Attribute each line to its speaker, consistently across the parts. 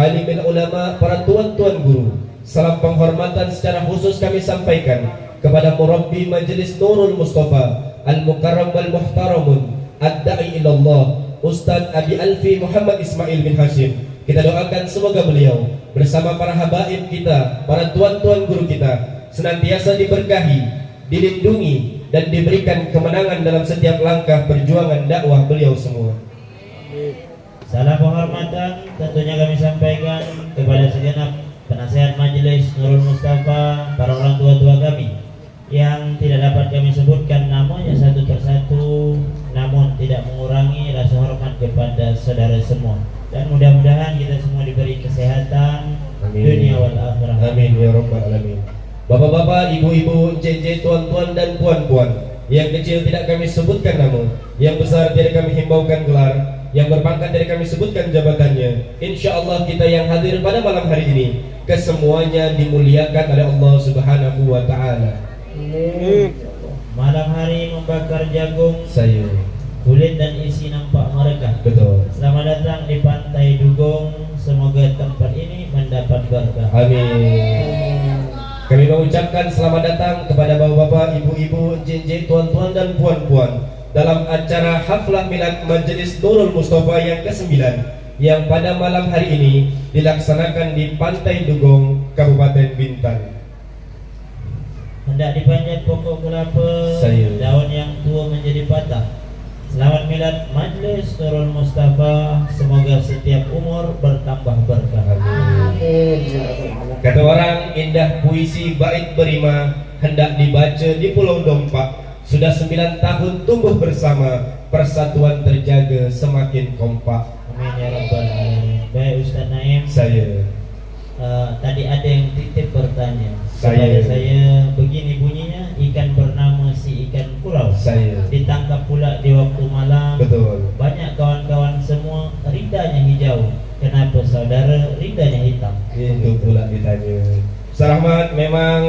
Speaker 1: ma'alimil ulama, para tuan-tuan guru. Salam penghormatan secara khusus kami sampaikan kepada murabbi Majelis Nurul Mustafa Al-Mukarram wal Muhtaramun Ad-Da'i ilallah Ustaz Abi Alfi Muhammad Ismail bin Hashim. Kita doakan semoga beliau bersama para habaib kita, para tuan-tuan guru kita senantiasa diberkahi, dilindungi, dan diberikan kemenangan dalam setiap langkah perjuangan dakwah beliau semua.
Speaker 2: Salam penghormatan tentunya kami sampaikan kepada segenap penasehat Majelis Nurul Mustafa, para orang tua-tua kami yang tidak dapat kami sebutkan namanya satu persatu, namun tidak mengurangi rasa hormat kepada saudara semua. Dan mudah-mudahan kita semua diberi kesehatan, amin, dunia wal akhirah.
Speaker 1: Amin ya rabbal alamin. Bapak-bapak, ibu-ibu, encik-encik, tuan-tuan dan puan-puan, yang kecil tidak kami sebutkan nama, yang besar tidak kami himbaukan gelar, yang berpangkat tidak kami sebutkan jabatannya. Insya Allah kita yang hadir pada malam hari ini kesemuanya dimuliakan oleh Allah Subhanahu wa Ta'ala.
Speaker 2: Malam hari membakar jagung,
Speaker 1: Saya
Speaker 2: kulit dan isi nampak mereka.
Speaker 1: betul.
Speaker 2: Selamat datang di Pantai Dugong. Semoga tempat ini mendapat berkah.
Speaker 1: Amin. Kami mengucapkan selamat datang kepada bapak-bapak, ibu-ibu, encik-encik, tuan-tuan dan puan-puan dalam acara Haflah Milad Majelis Nurul Mustafa yang ke-9 yang pada malam hari ini dilaksanakan di Pantai Dugong, Kabupaten Bintan.
Speaker 2: Hendak dipanjat pokok kelapa,
Speaker 1: Saya.
Speaker 2: daun yang tua menjadi patah. Selamat milad Majelis Nurul Mustafa. Semoga setiap umur bertambah berkah.
Speaker 1: Kata orang, indah puisi bait berima hendak dibaca di Pulau Dompak. Sudah 9 tahun tumbuh bersama, persatuan terjaga semakin kompak.
Speaker 2: Amin ya rabbal alamin. Baik Ustaz Naim,
Speaker 1: Saya
Speaker 2: tadi ada yang titip bertanya
Speaker 1: Saya.
Speaker 2: kepada saya, begini bunyinya, ikan bernama si ikan kurau
Speaker 1: Saya
Speaker 2: ditangkap pula di waktu malam.
Speaker 1: betul.
Speaker 2: Banyak kawan-kawan semua ridanya hijau, kenapa saudara ridanya hitam?
Speaker 1: Itu pula ditanya. Ustaz Rahmat, memang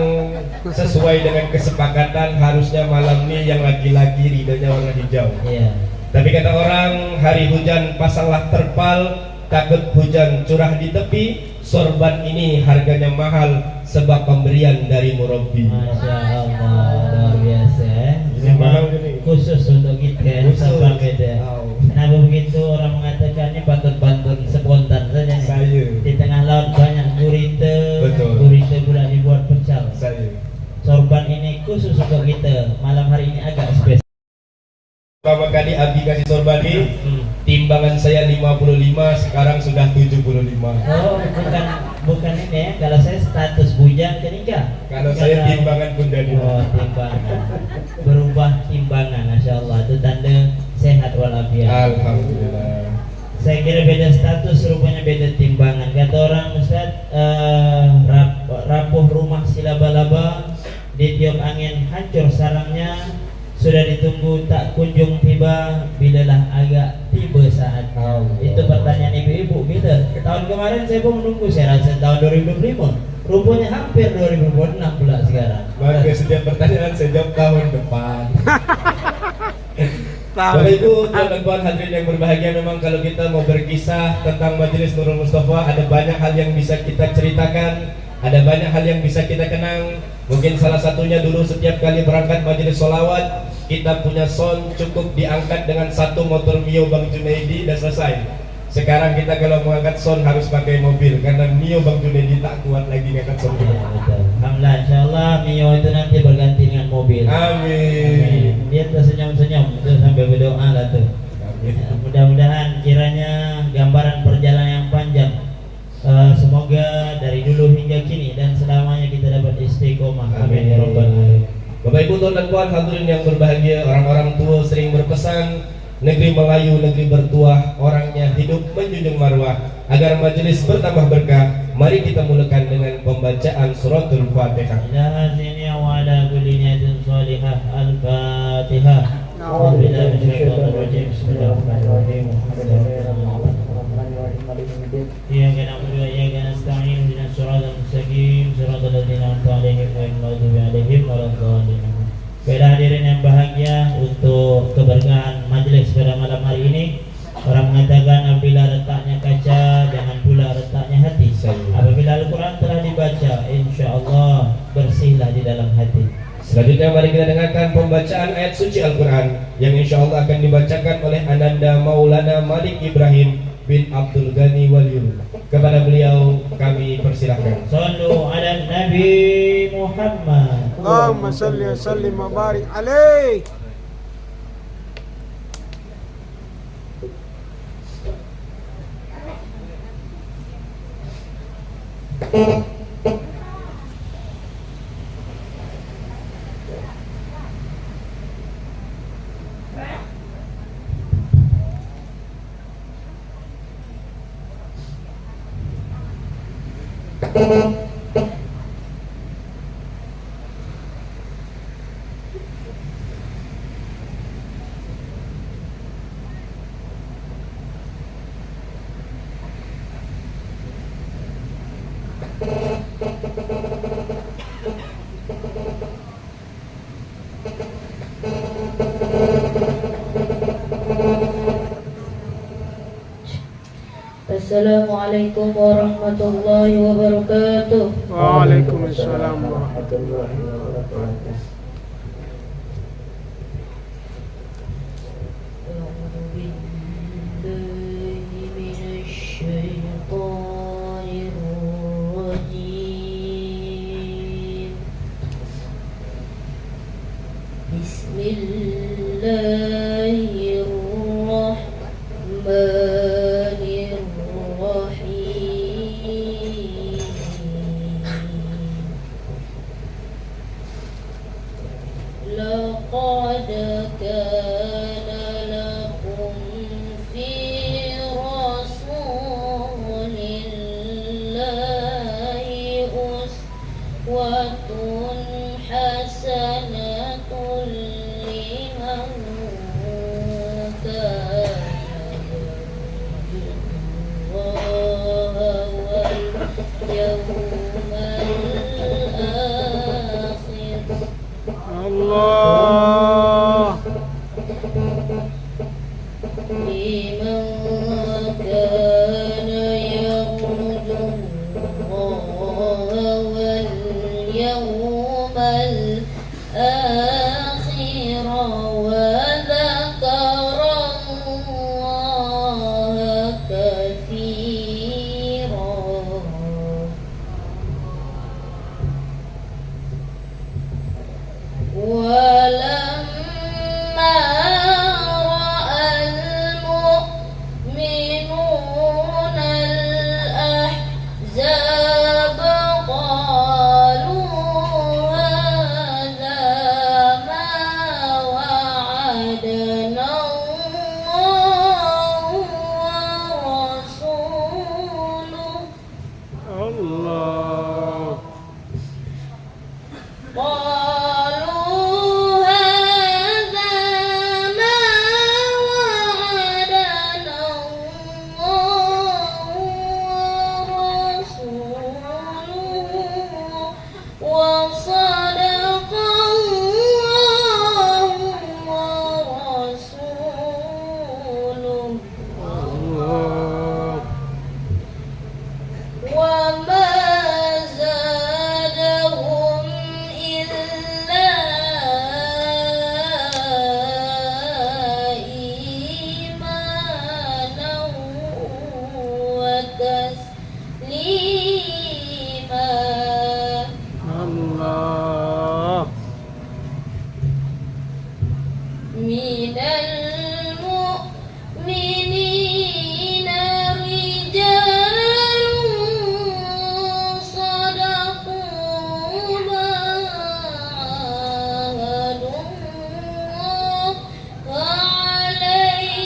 Speaker 1: sesuai dengan kesepakatan harusnya malam ini yang laki-laki ridanya warna hijau.
Speaker 2: Iya.
Speaker 1: Tapi kata orang, hari hujan pasanglah terpal, takut hujan curah di tepi. Sorban ini harganya mahal sebab pemberian dari murabbi.
Speaker 2: Masya Allah, luar biasa.
Speaker 1: Ini mahal
Speaker 2: Memang
Speaker 1: ini.
Speaker 2: khusus untuk kita,
Speaker 1: Khusus.
Speaker 2: sabang beda.
Speaker 1: Oh.
Speaker 2: Kenapa begitu? Orang mengatakan ini pantun-pantun spontan saja nih.
Speaker 1: Saya.
Speaker 2: Di tengah laut banyak gurita,
Speaker 1: Betul.
Speaker 2: gurita pula dibuat pecel.
Speaker 1: Saya.
Speaker 2: Sorban ini khusus untuk kita. Malam hari ini agak spesial.
Speaker 1: Pertama kali Abi kasih sorban ini, timbangan saya 55, sekarang sudah 75.
Speaker 2: Oh, bukan ini ya. Kalau saya status bujang ke nikah.
Speaker 1: Kalau saya timbangan Bunda Dina.
Speaker 2: Oh, timbangan. Berubah timbangan, Masya Allah. Itu tanda sehat walafiat.
Speaker 1: Alhamdulillah.
Speaker 2: Saya kira beda status, rupanya beda timbangan. Kata orang Ustaz, rapuh rumah si laba-laba, ditiup angin hancur sarangnya, sudah ditunggu tak kunjung tiba, bilalah agak tiba saat. Itu pertanyaan ibu-ibu, bila? Tahun kemarin saya pun menunggu, saya rasa tahun 2025. Rupanya hampir 2026 pula sekarang.
Speaker 1: Maka setiap pertanyaan saya jawab tahun depan. Bapak Ibu, tuan dan puan hadirin yang berbahagia, memang kalau kita mau berkisah tentang Majelis Nurul Mustafa, ada banyak hal yang bisa kita ceritakan, ada banyak hal yang bisa kita kenang. Mungkin salah satunya dulu setiap kali berangkat majelis sholawat, kita punya sound cukup diangkat dengan satu motor Mio Bang Junaidi dan selesai. Sekarang kita kalau mengangkat sound harus pakai mobil karena Mio Bang Junaidi tak kuat lagi ngangkat sound.
Speaker 2: Ya, betul. Alhamdulillah, insyaallah Mio itu nanti berganti dengan mobil.
Speaker 1: Amin.
Speaker 2: Dia tersenyum-senyum itu sambil berdoa lah tuh. Ya, mudah-mudahan kiranya gambaran perjalanan yang panjang, semoga dari dulu hingga kini dan selamanya kita dapat istiqomah. Amin ya rabbal alamin.
Speaker 1: Bapak Ibu, tuan dan puan hadirin yang berbahagia, orang-orang tua sering berpesan, negeri Melayu, negeri bertuah, orangnya hidup menjunjung marwah. Agar majelis bertambah berkah, mari kita mulakan dengan pembacaan suratul Fatihah.
Speaker 2: Ila hazini wa ala kulli niyatin salihah. Al-Fatihah. A'udzubillahi minasyaitonir rajim. Bismillahirrahmanirrahim. Iyyaka na'budu wa iyyaka nasta'in. Ihdinas siratal mustaqim. Siratal ladzina an'amta 'alaihim ghairil maghdubi 'alaihim waladdallin. Baiklah hadirin yang bahagia, untuk keberkahan majelis pada malam hari ini, orang mengatakan apabila retaknya kaca, jangan pula retaknya hati.
Speaker 1: Selanjutnya mari kita dengarkan pembacaan ayat suci Al-Quran yang insya Allah akan dibacakan oleh Ananda Maulana Malik Ibrahim bin Abdul Ghani Waliul. Kepada beliau kami persilahkan.
Speaker 2: Sallu ala Nabi Muhammad.
Speaker 3: Allahumma salli wa sallim wa barik alaih.
Speaker 4: Assalamualaikum warahmatullahi wabarakatuh.
Speaker 3: Waalaikumsalam warahmatullahi wabarakatuh.
Speaker 4: A'udzu billahi minasyaitonir rajim. Bismillahirrahmanirrahim. Laqad kana lakum fi rasulillahi uswatun hasanatun liman kana yarjullaha wal yawmal akhir.
Speaker 3: Allah.
Speaker 4: Liman kana yarju Allah wal yawmal akhir wa dzakara Allah katsiran. ولما رأى المؤمنون الأحزاب قالوا هذا ما وعدنا الله ورسوله.
Speaker 3: Allah.
Speaker 4: قالوا هذا ما وعدنا الله ورسوله وصدق الله ورسوله
Speaker 3: Allah.
Speaker 4: وما زادهم إلا إيمانا وتسليما.
Speaker 3: Allah.
Speaker 4: من المؤمنين رجال صدقوا ما عاهدوا الله عليه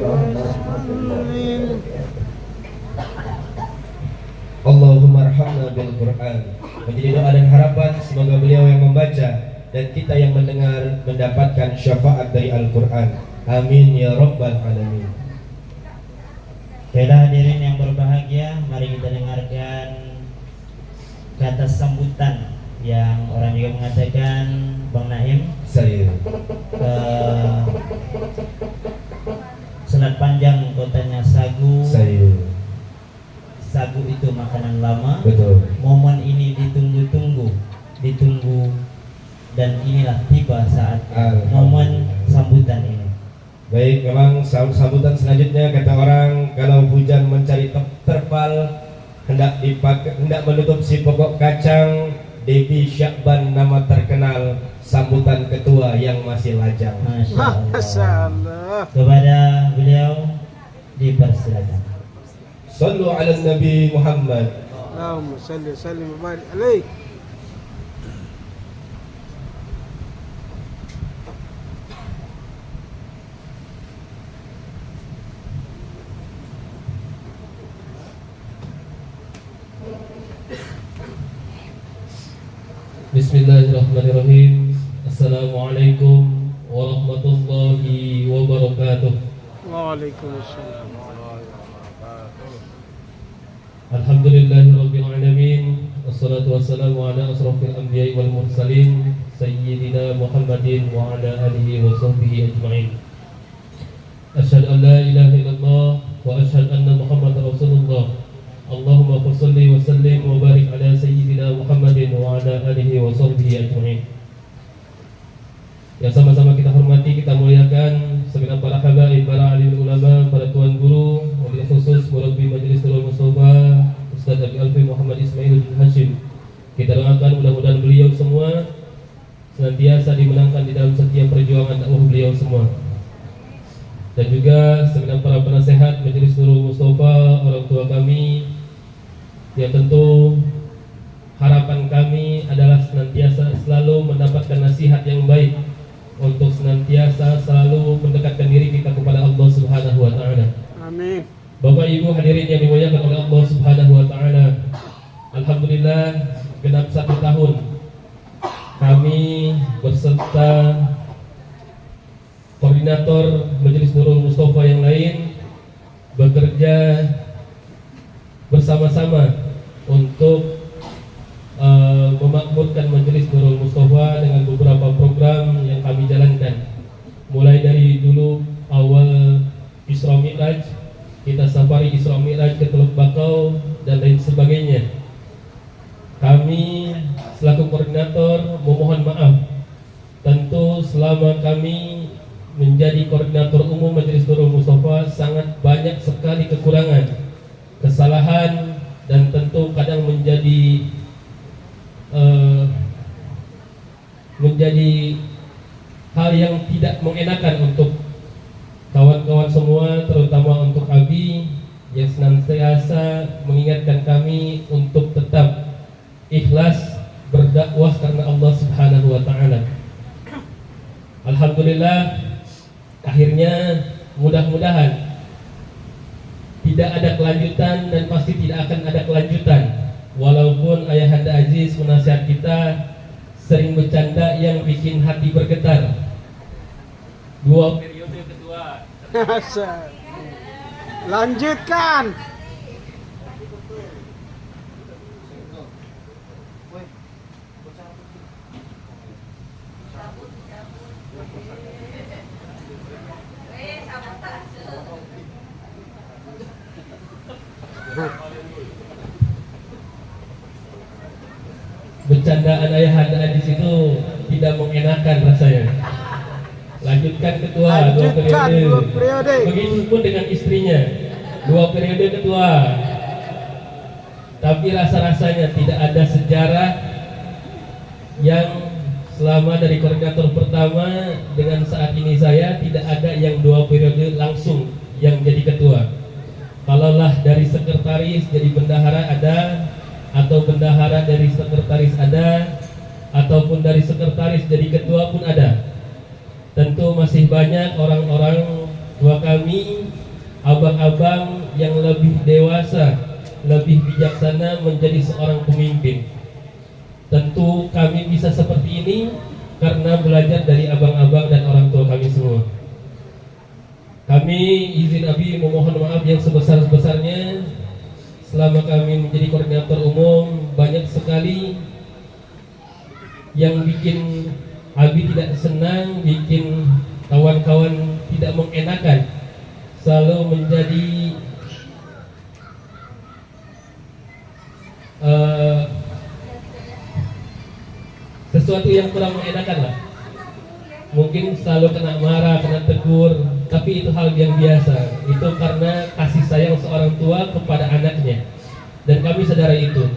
Speaker 3: Amin.
Speaker 1: Allahumma arhamna bil Quran. Menjadi doa dan harapan semoga beliau yang membaca dan kita yang mendengar mendapatkan syafaat dari Al-Quran. Amin ya rabbal alamin.
Speaker 2: Baiklah hadirin yang berbahagia, mari kita dengarkan kata sambutan yang orang juga mengatakan Bang Naim
Speaker 1: Saya
Speaker 2: Selat Panjang kotanya Sagu. Sagu itu makanan lama.
Speaker 1: betul.
Speaker 2: Momen ini ditunggu-tunggu, dan inilah tiba saat momen sambutan ini.
Speaker 1: Baik, memang sambutan selanjutnya kata orang kalau hujan mencari terpal hendak menutup si pokok kacang. Devi Syakban nama terkenal, sambutan ketua yang masih lajang.
Speaker 3: Masya Allah.
Speaker 2: Kepada beliau dipersilakan.
Speaker 1: Sallu ala Nabi Muhammad.
Speaker 3: Allahumma salli wa sallim wa barik alaih.
Speaker 5: Bismillahirrahmanirrahim. Assalamualaikum warahmatullahi wabarakatuh.
Speaker 3: Waalaikumsalam.
Speaker 5: Alhamdulillahirabbil alamin. Wassalatu wassalamu ala asrofil anbiya'i wal mursalin sayyidina Muhammadin wa ala alihi wa sahbihi ajma'in. Asyhadu an la ilaha illallah wa asyhadu anna Muhammadar Rasulullah. Allahumma shalli wa sallim wa barik ala sayyidina Muhammadin wa ala alihi wa sahbihi ajma'in. Yang sama-sama kita hormati, kita muliakan segenap para habaib, para alim ulama, para tuan guru, wabil khusus murabbi Majelis Nurul Mustafa Ustaz Abi Alfi Muhammad Ismail bin Hashim. Kita doakan mudah-mudahan beliau semua senantiasa dimenangkan di dalam setiap perjuangan dakwah beliau semua. Dan juga segenap para penasehat Majelis Nurul Mustafa, orang tua kami, yang tentu harapan kami adalah senantiasa selalu mendapatkan nasihat yang baik untuk senantiasa selalu mendekatkan diri kita kepada Allah Subhanahu wa taala.
Speaker 3: Amin.
Speaker 5: Bapak Ibu hadirin yang dimuliakan oleh Allah Subhanahu wa taala. Alhamdulillah genap 1 tahun kami beserta koordinator Majelis Nurul Mustafa yang lain bekerja bersama-sama untuk memakmurkan Majelis Nurul Mustafa dengan beberapa program yang kami jalankan. Mulai dari dulu awal Isra Mi'raj, kita safari Isra Mi'raj ke Teluk Bakau dan lain sebagainya. Kami selaku koordinator memohon maaf. Tentu selama kami menjadi koordinator umum Majelis Nurul Mustafa sangat banyak sekali kekurangan, kesalahan, dan tentu kadang menjadi hal yang tidak mengenakan untuk kawan-kawan semua, terutama untuk Abi yang senantiasa mengingatkan kami untuk tetap ikhlas berdakwah karena Allah Subhanahu wa taala. Alhamdulillah akhirnya mudah-mudahan tidak ada kelanjutan dan pasti tidak akan ada kelanjutan. Walaupun Ayahanda Aziz penasihat kita sering bercanda yang bikin hati bergetar. 2 periode kedua.
Speaker 3: Lanjutkan.
Speaker 5: Bercandaan Ayahanda Aziz itu tidak mengenakan rasanya. Lanjutkan ketua,
Speaker 3: Lanjutkan 2 periode.
Speaker 5: Begitu pun dengan istrinya, 2 periode ketua. Tapi rasa-rasanya tidak ada sejarah yang selama dari koordinator pertama dengan saat ini saya tidak ada yang 2 periode langsung yang jadi ketua. Kalaulah dari sekretaris jadi bendahara ada, atau bendahara dari sekretaris ada, ataupun dari sekretaris jadi ketua pun ada. Tentu masih banyak orang-orang tua kami abang-abang yang lebih dewasa, lebih bijaksana menjadi seorang pemimpin. Tentu kami bisa seperti ini karena belajar dari abang-abang dan orang tua kami semua. Kami izin Abi memohon maaf yang sebesar-besarnya. Selama kami menjadi koordinator umum, banyak sekali yang bikin Abi tidak senang, bikin kawan-kawan tidak mengenakan, selalu menjadi sesuatu yang kurang mengenakan lah. Mungkin selalu kena marah, kena tegur, tapi itu hal yang biasa. Itu karena kasih sayang seorang tua kepada anaknya, dan kami sadari itu.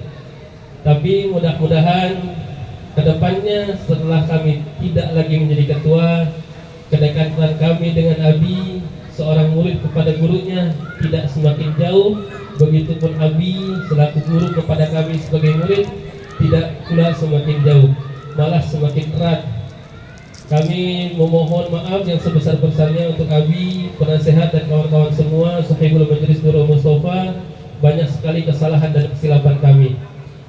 Speaker 5: Tapi mudah-mudahan kedepannya setelah kami tidak lagi menjadi ketua, kedekatan kami dengan Abi seorang murid kepada gurunya tidak semakin jauh. Begitupun Abi selaku guru kepada kami sebagai murid tidak pula semakin jauh, malah semakin erat. Kami memohon maaf yang sebesar-besarnya untuk Abi, penasehat dan kawan-kawan semua, Sahibul Majelis Nurul Mustafa. Banyak sekali kesalahan dan kesilapan kami.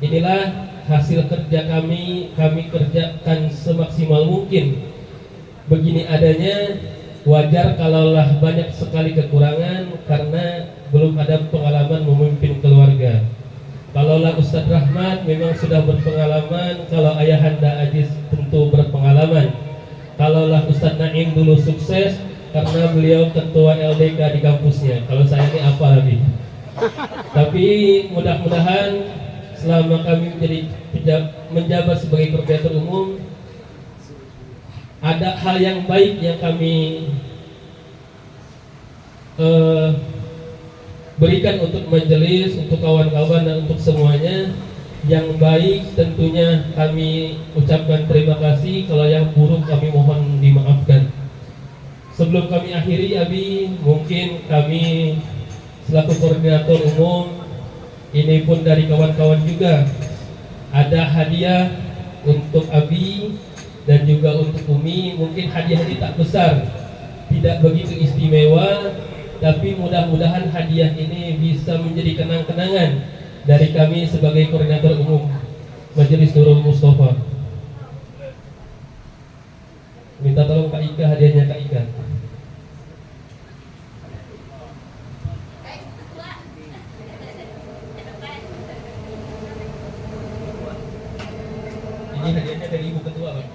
Speaker 5: Inilah hasil kerja kami kerjakan semaksimal mungkin. Begini adanya, wajar kalaulah banyak sekali kekurangan karena belum ada pengalaman memimpin keluarga. Kalaulah Ustadz Rahmat memang sudah berpengalaman, kalau Ayahanda Aziz tentu berpengalaman. Kalaulah Ustadz Naim dulu sukses karena beliau ketua LDK di kampusnya. Kalau saya ini apa lagi? Tapi mudah-mudahan selama kami menjabat sebagai koordinator umum, ada hal yang baik yang kami berikan untuk majelis, untuk kawan-kawan dan untuk semuanya. Yang baik tentunya kami ucapkan terima kasih, kalau yang buruk kami mohon dimaafkan. Sebelum kami akhiri Abi, mungkin kami selaku koordinator umum, ini pun dari kawan-kawan juga, ada hadiah untuk Abi dan juga untuk Umi. Mungkin hadiah ini tak besar, tidak begitu istimewa, tapi mudah-mudahan hadiah ini bisa menjadi kenang-kenangan dari kami sebagai koordinator umum Majelis Nurul Mustafa. Minta tolong Kak Ika, hadiahnya Kak Ika. Ini hadiahnya dari Ibu Ketua, Pak.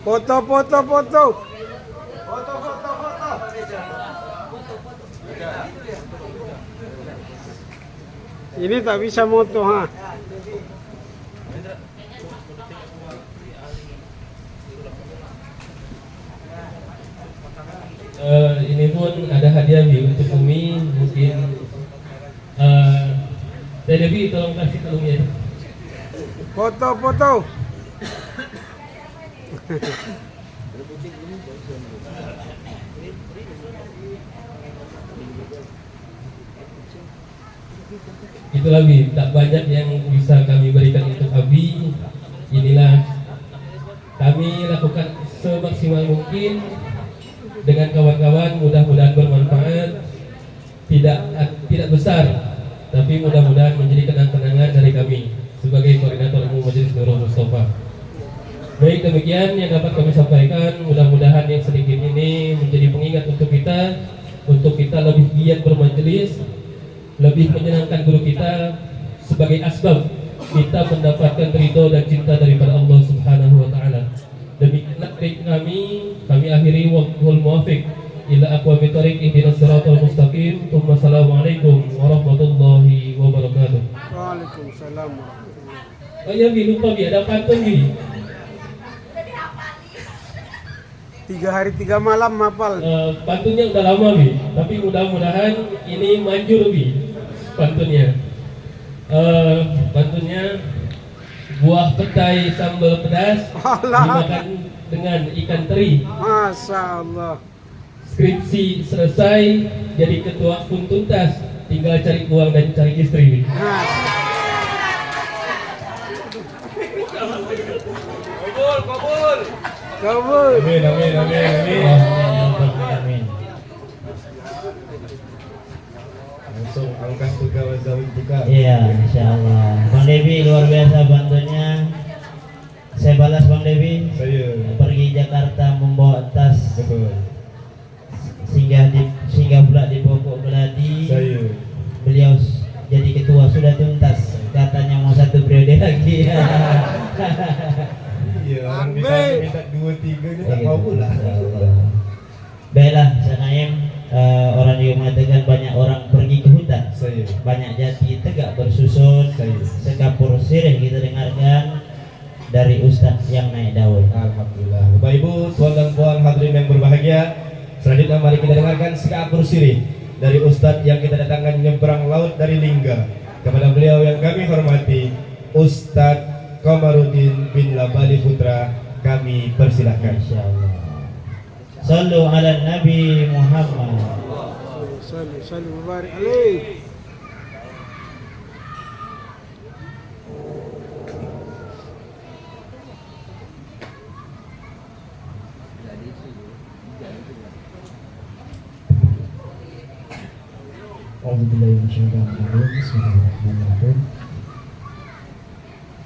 Speaker 3: Foto. Ini tak bisa moto ha.
Speaker 5: Ini pun ada hadiah untuk Umi. Mungkin Devi tolong kasih kalungnya.
Speaker 3: Foto.
Speaker 5: Itulah Bi, tak banyak yang bisa kami berikan untuk Abi. Inilah kami lakukan semaksimal mungkin dengan kawan-kawan, mudah-mudahan bermanfaat. Tidak besar, tapi mudah-mudahan menjadi kenang-kenangan dari kami sebagai koordinator umum Majelis Nurul Mustafa. Baik, demikian yang dapat kami sampaikan. Mudah-mudahan yang sedikit ini menjadi pengingat untuk kita lebih giat bermajelis, lebih menyenangkan guru kita, sebagai asbab kita mendapatkan ridho dan cinta daripada Allah Subhanahu wa taala. Demikian kami akhiri wal muwafiq ila aqwamit thariq ihdinas siratal mustaqim. Wassalamualaikum warahmatullahi wabarakatuh.
Speaker 3: Waalaikumsalam warahmatullahi.
Speaker 5: Oh ya Bi, lupa Bi, ada pantun Bi.
Speaker 3: 3 hari 3 malam hafal.
Speaker 5: Pantunnya udah lama Bi, tapi mudah-mudahan ini manjur Bi pantunnya. Pantunnya buah petai sambal pedas
Speaker 3: Alah.
Speaker 5: dimakan dengan ikan teri.
Speaker 3: Masya Allah.
Speaker 5: Skripsi selesai, jadi ketua pun tuntas, tinggal cari uang dan cari istri.
Speaker 3: Kabul.
Speaker 1: Amin, amin, amin, amin.
Speaker 2: Amin.
Speaker 1: Langsung angkat buka wazawid buka.
Speaker 2: Iya, insya Allah. Bang Devi luar biasa bantunya. Saya balas Bang Devi.
Speaker 1: Saya.
Speaker 2: Pergi Jakarta membawa tas,
Speaker 1: Betul.
Speaker 2: singgah pula di Pokok Keladi.
Speaker 1: Saya.
Speaker 2: Beliau jadi ketua sudah tuntas. Katanya mau 1 periode lagi.
Speaker 1: Iya, orang
Speaker 3: Ambil.
Speaker 1: bisa minta 2-3 dia tak mau pula.
Speaker 2: Baiklah, Sanaim, orang juga mengatakan banyak orang pergi ke hutan.
Speaker 1: Saya.
Speaker 2: Banyak jati tegak bersusun.
Speaker 1: Saya.
Speaker 2: Sekapur sirih kita dengarkan dari Ustadz yang naik daun.
Speaker 1: Alhamdulillah. Bapak Ibu, tuan dan puan hadirin yang berbahagia, selanjutnya mari kita dengarkan sekapur sirih dari Ustadz yang kita datangkan nyebrang laut dari Lingga. Kepada beliau yang kami hormati, Ustadz Komarudin bin Labali Putra, kami persilahkan.
Speaker 2: Insyaallah. Sallu ala Nabi Muhammad.
Speaker 3: Sallu mubarak alaih.
Speaker 6: Bismillahirrahmanirrahim.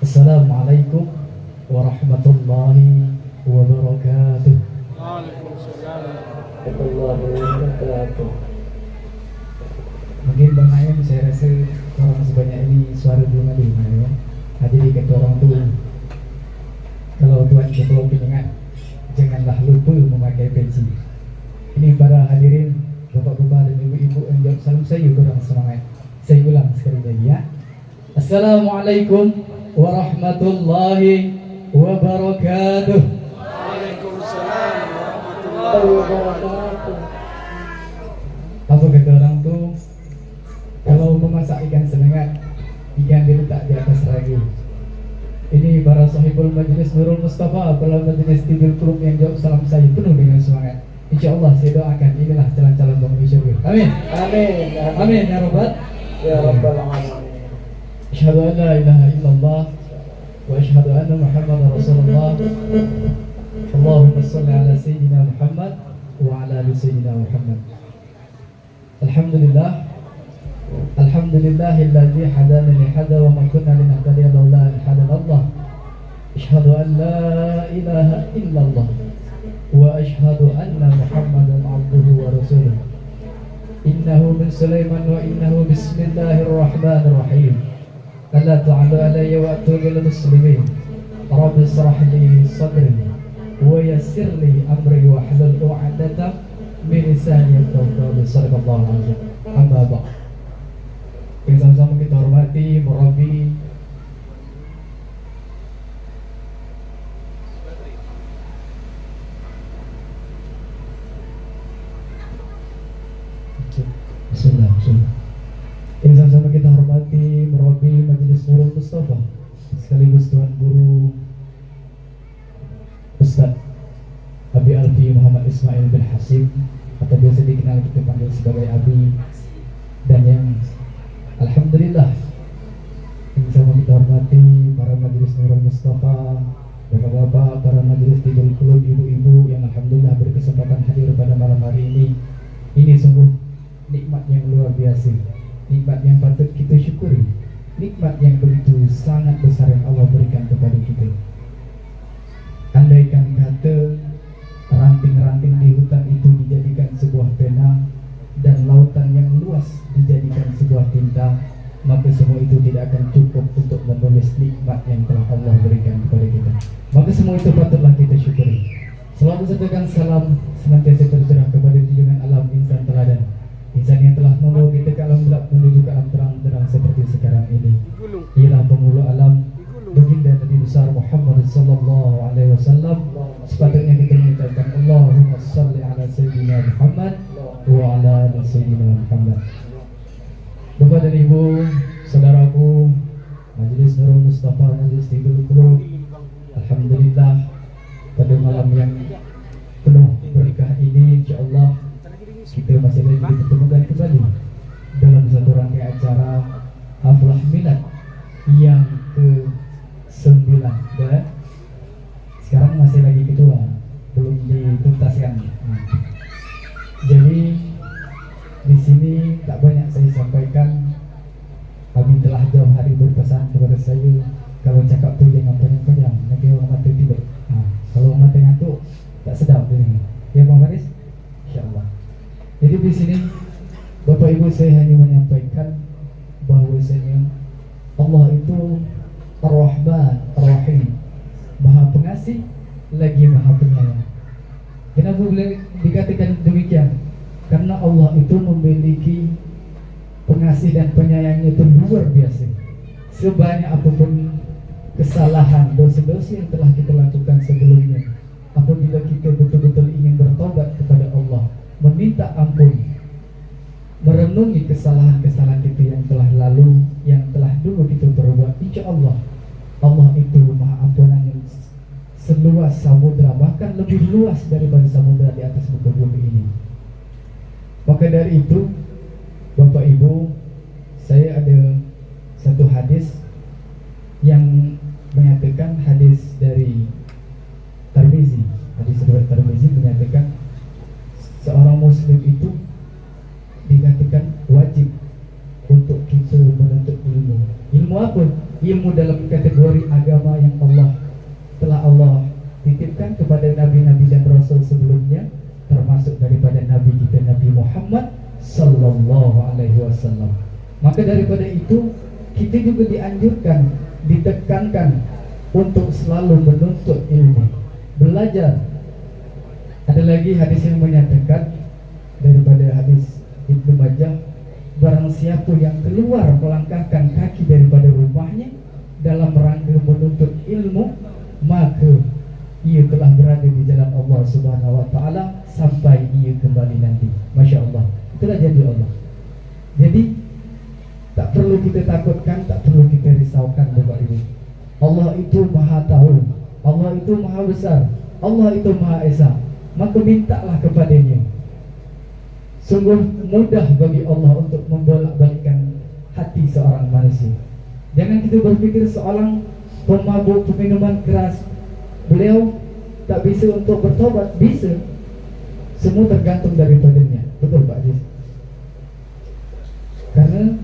Speaker 6: Assalamualaikum warahmatullahi wabarakatuh.
Speaker 3: Waalaikumsalam.
Speaker 6: Mungkin Bang Ayam, saya rasa orang sebanyak ini suara belum ada ya. Jadi kata orang tu, kalau Tuan Ketua ingat, janganlah lupa memakai peci. Ini para hadirin, bapak-bapak dan ibu-ibu yang jawab salam saya kurang semangat. Saya ulang sekali lagi ya. Assalamualaikum warahmatullahi wabarakatuh.
Speaker 3: Waalaikumsalam warahmatullahi wabarakatuh.
Speaker 6: Apa kata orang tu? Kalau memasak ikan selengat, ikan diletak di atas ragi. Ini para sahibul majlis Nurul Mustafa, para majlis Tidul Kulub yang jawab salam saya penuh dengan semangat. InsyaAllah saya doakan inilah calon-calon penghuni syurga. Amin.
Speaker 3: Amin.
Speaker 6: Amin ya Rabbal.
Speaker 3: Ya Rabbal alamin.
Speaker 6: Asyhadu an la ilaha illallah wa asyhadu anna Muhammadar Rasulullah. Allahumma shalli ala sayyidina Muhammad wa ala ali sayyidina Muhammad. Alhamdulillah. Alhamdulillahilladzi hadana li hada wa ma kunna linahtadiya laula an hadana Allah. Asyhadu an la ilaha illallah wa asyhadu anna Muhammadan abduhu wa rasuluh. Innahu min Sulaiman wa innahu bismillahirrahmanirrahim. Alla ta'alu alayya wa atubu lil muslimin. Rabbi israh li sadri wa yassir li amri wa hlul 'uqdatam min lisani yafqahu qawli. Shadaqallahu alazim. Amma ba'd. Yang sama-sama kita hormati murabbi Bismillah. Yang sama-sama kita hormati murabbi Majelis Nurul Mustafa sekaligus Tuan Guru Ustaz Abi Alfi Muhammad Ismail bin Hasib, atau biasa dikenal kita panggil sebagai Abi, dan yang alhamdulillah yang sama kita hormati para Majelis Nurul Mustafa, bapak-bapak, para Majelis Tidul Kulub, ibu-ibu yang alhamdulillah berkesempatan hadir pada malam hari ini. Ini sungguh nikmat yang luar biasa, nikmat yang patut kita syukuri, nikmat yang begitu sangat besar yang Allah berikan kepada kita. Andaikan kata ranting-ranting di hutan itu dijadikan sebuah pena dan lautan yang luas dijadikan sebuah tinta, maka semua itu tidak akan cukup untuk menulis nikmat yang telah Allah berikan kepada kita. Maka semua itu patutlah kita syukuri. Selalu satukan salam senantiasa tercurah kepada junjungan alam insan teladan, insan yang telah membawa kita ke alam gelap menuju ke alam terang-terang seperti sekarang ini. Ialah pemuluh alam, baginda Nabi besar Muhammad sallallahu alaihi wasallam. Sepatutnya kita mengucapkan Allahumma shalli ala sayyidina Muhammad wa ala ali sayyidina Muhammad. Bapak dan Ibu, saudaraku, Majelis Nurul Mustafa, Majelis Tidul Qulub. Alhamdulillah, pada malam yang penuh berkah ini, insyaallah kita masih lagi dipertemukan kembali dalam satu rangkaian acara Haflah Milad yang ke-9. Dan sekarang masih lagi kedua, belum dituntaskan. Jadi di sini tak banyak saya sampaikan. Abi telah jauh hari berpesan kepada saya, kalau cakap tu jangan panjang-panjang, nanti orang mata tidur. Kalau mata ngantuk tak sedap ini. Ya Bang Faris? InsyaAllah. Jadi di sini Bapak Ibu, saya hanya menyampaikan bahwasanya Allah itu Ar-Rahman Ar-Rahim, Maha Pengasih lagi Maha Penyayang. Kenapa boleh dikatakan demikian? Karena Allah itu memiliki pengasih dan penyayangnya itu luar biasa. Sebanyak apapun kesalahan, dosa-dosa yang telah kita lakukan sebelumnya, apabila kita betul-betul ingin bertobat kepada Allah, meminta ampun, merenungi kesalahan-kesalahan kita yang telah lalu, yang telah dulu kita perbuat, insya Allah Allah itu Maha Ampunan yang seluas samudra, bahkan lebih luas daripada samudra di atas muka bumi ini. Maka dari itu, Bapak Ibu, saya ada satu hadis yang menyatakan, hadis dari Tirmizi, hadis riwayat Tirmizi menyatakan seorang muslim itu dikatakan wajib untuk kita menuntut ilmu. Ilmu apa? Ilmu dalam kategori agama yang Allah titipkan kepada nabi-nabi dan rasul sebelumnya, termasuk daripada nabi kita Nabi Muhammad sallallahu alaihi wasallam. Maka daripada itu kita juga dianjurkan, ditekankan untuk selalu menuntut ilmu, belajar. Ada lagi hadis yang menyatakan daripada hadis Ibnu Majah, barang siapa yang keluar melangkahkan kaki daripada rumahnya dalam rangka menuntut ilmu, maka ia telah berada di jalan Allah Subhanahu wa taala sampai ia kembali nanti. Masya Allah. Itulah janji Allah. Jadi tak perlu kita takutkan, tak perlu kita risaukan Bapak Ibu. Allah itu Maha tahu, Allah itu Maha besar, Allah itu Maha Esa. Maka mintalah kepadanya. Sungguh mudah bagi Allah untuk membolak-balikkan hati seorang manusia. Jangan kita berpikir seorang pemabuk minuman keras, beliau tak bisa untuk bertobat. Bisa. Semua tergantung daripadanya. Betul Pak Jis? Karena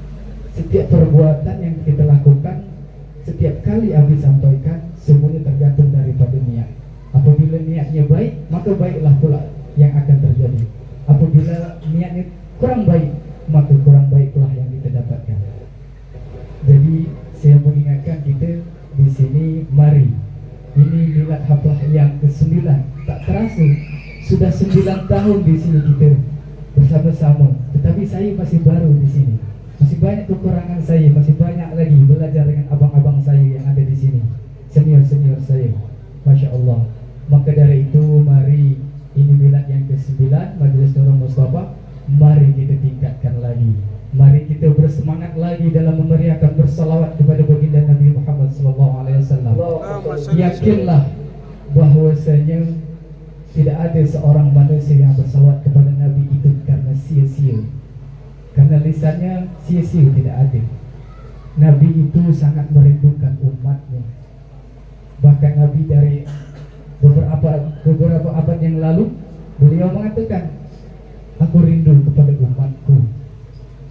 Speaker 6: setiap perbuatan yang kita lakukan, setiap kali Abi sampaikan, semuanya tergantung daripada niat. Apabila niatnya baik, maka baiklah pula yang akan terjadi. Apabila niatnya kurang baik, maka kurang baik pula yang kita dapatkan. Jadi saya mengingatkan kita di sini, mari, ini milad haflah yang ke-9. Tak terasa sudah 9 tahun di sini kita bersama-sama. Tetapi saya masih baru di sini. Masih banyak kekurangan saya, masih banyak lagi belajar dengan abang-abang saya yang ada di sini, senior-senior saya. Masya Allah. Maka dari itu, mari, ini milad yang ke-9 Majelis Nurul Mustafa. Mari kita tingkatkan lagi. Mari kita bersemangat lagi dalam memeriahkan bersalawat kepada baginda Nabi Muhammad SAW. Yakinlah bahwasanya tidak ada seorang manusia yang bersalawat kepada Nabi itu karena sia-sia, karena lisannya sia-sia, tidak ada. Nabi itu sangat merindukan umatnya. Bahkan Nabi dari beberapa abad yang lalu, beliau mengatakan, aku rindu kepada umatku.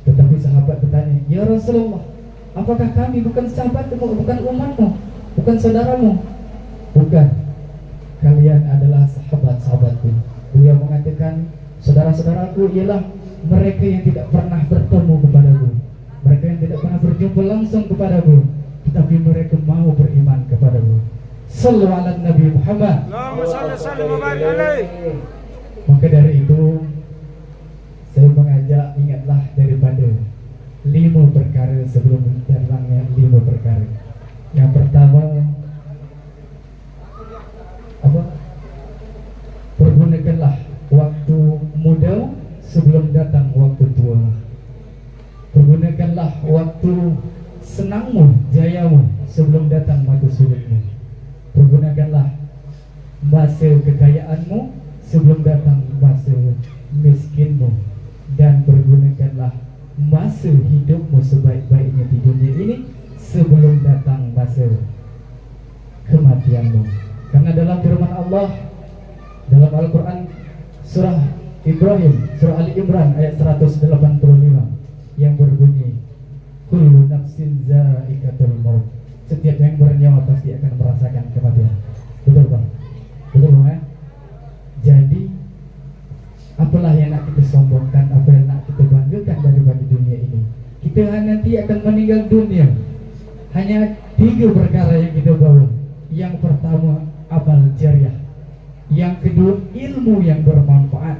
Speaker 6: Tetapi sahabat bertanya, ya Rasulullah, apakah kami bukan sahabatmu, bukan umatmu, bukan saudaramu? Bukan, kalian adalah sahabat-sahabatku. Beliau mengatakan, saudara-saudaraku ialah mereka yang tidak pernah bertemu kepadaku, mereka yang tidak pernah berjumpa langsung kepadaku, tetapi mereka mau beriman kepadaku. Sallu ala Nabi Muhammad.
Speaker 3: Allahumma salli sallim wa barik alaihi.
Speaker 6: Maka dari itu, saya mengajak, ingatlah daripada 5 perkara sebelum datangnya 5 perkara. Yang pertama, apa? Pergunakanlah waktu muda sebelum datang waktu tua. Pergunakanlah waktu senangmu, jayamu sebelum datang masa sulitmu. Pergunakanlah masa kekayaanmu sebelum datang masa miskinmu, dan pergunakanlah masa hidupmu sebaik-baiknya di dunia ini sebelum datang masa kematianmu. Karena dalam firman Allah dalam Al-Quran surah Ibrahim, surah Ali Imran ayat 185 yang berbunyi, kullu nafsin za'iqatul maut. Setiap yang bernyawa pasti akan merasakan kematian. Betul Bang? Betul Bang ya? Jadi apalah yang nak kita sombongkan, apa yang nak kita banggakan daripada dunia ini? Kita nanti akan meninggal dunia. Hanya 3 perkara yang kita bawa. Yang pertama, amal jariah. Yang kedua, ilmu yang bermanfaat.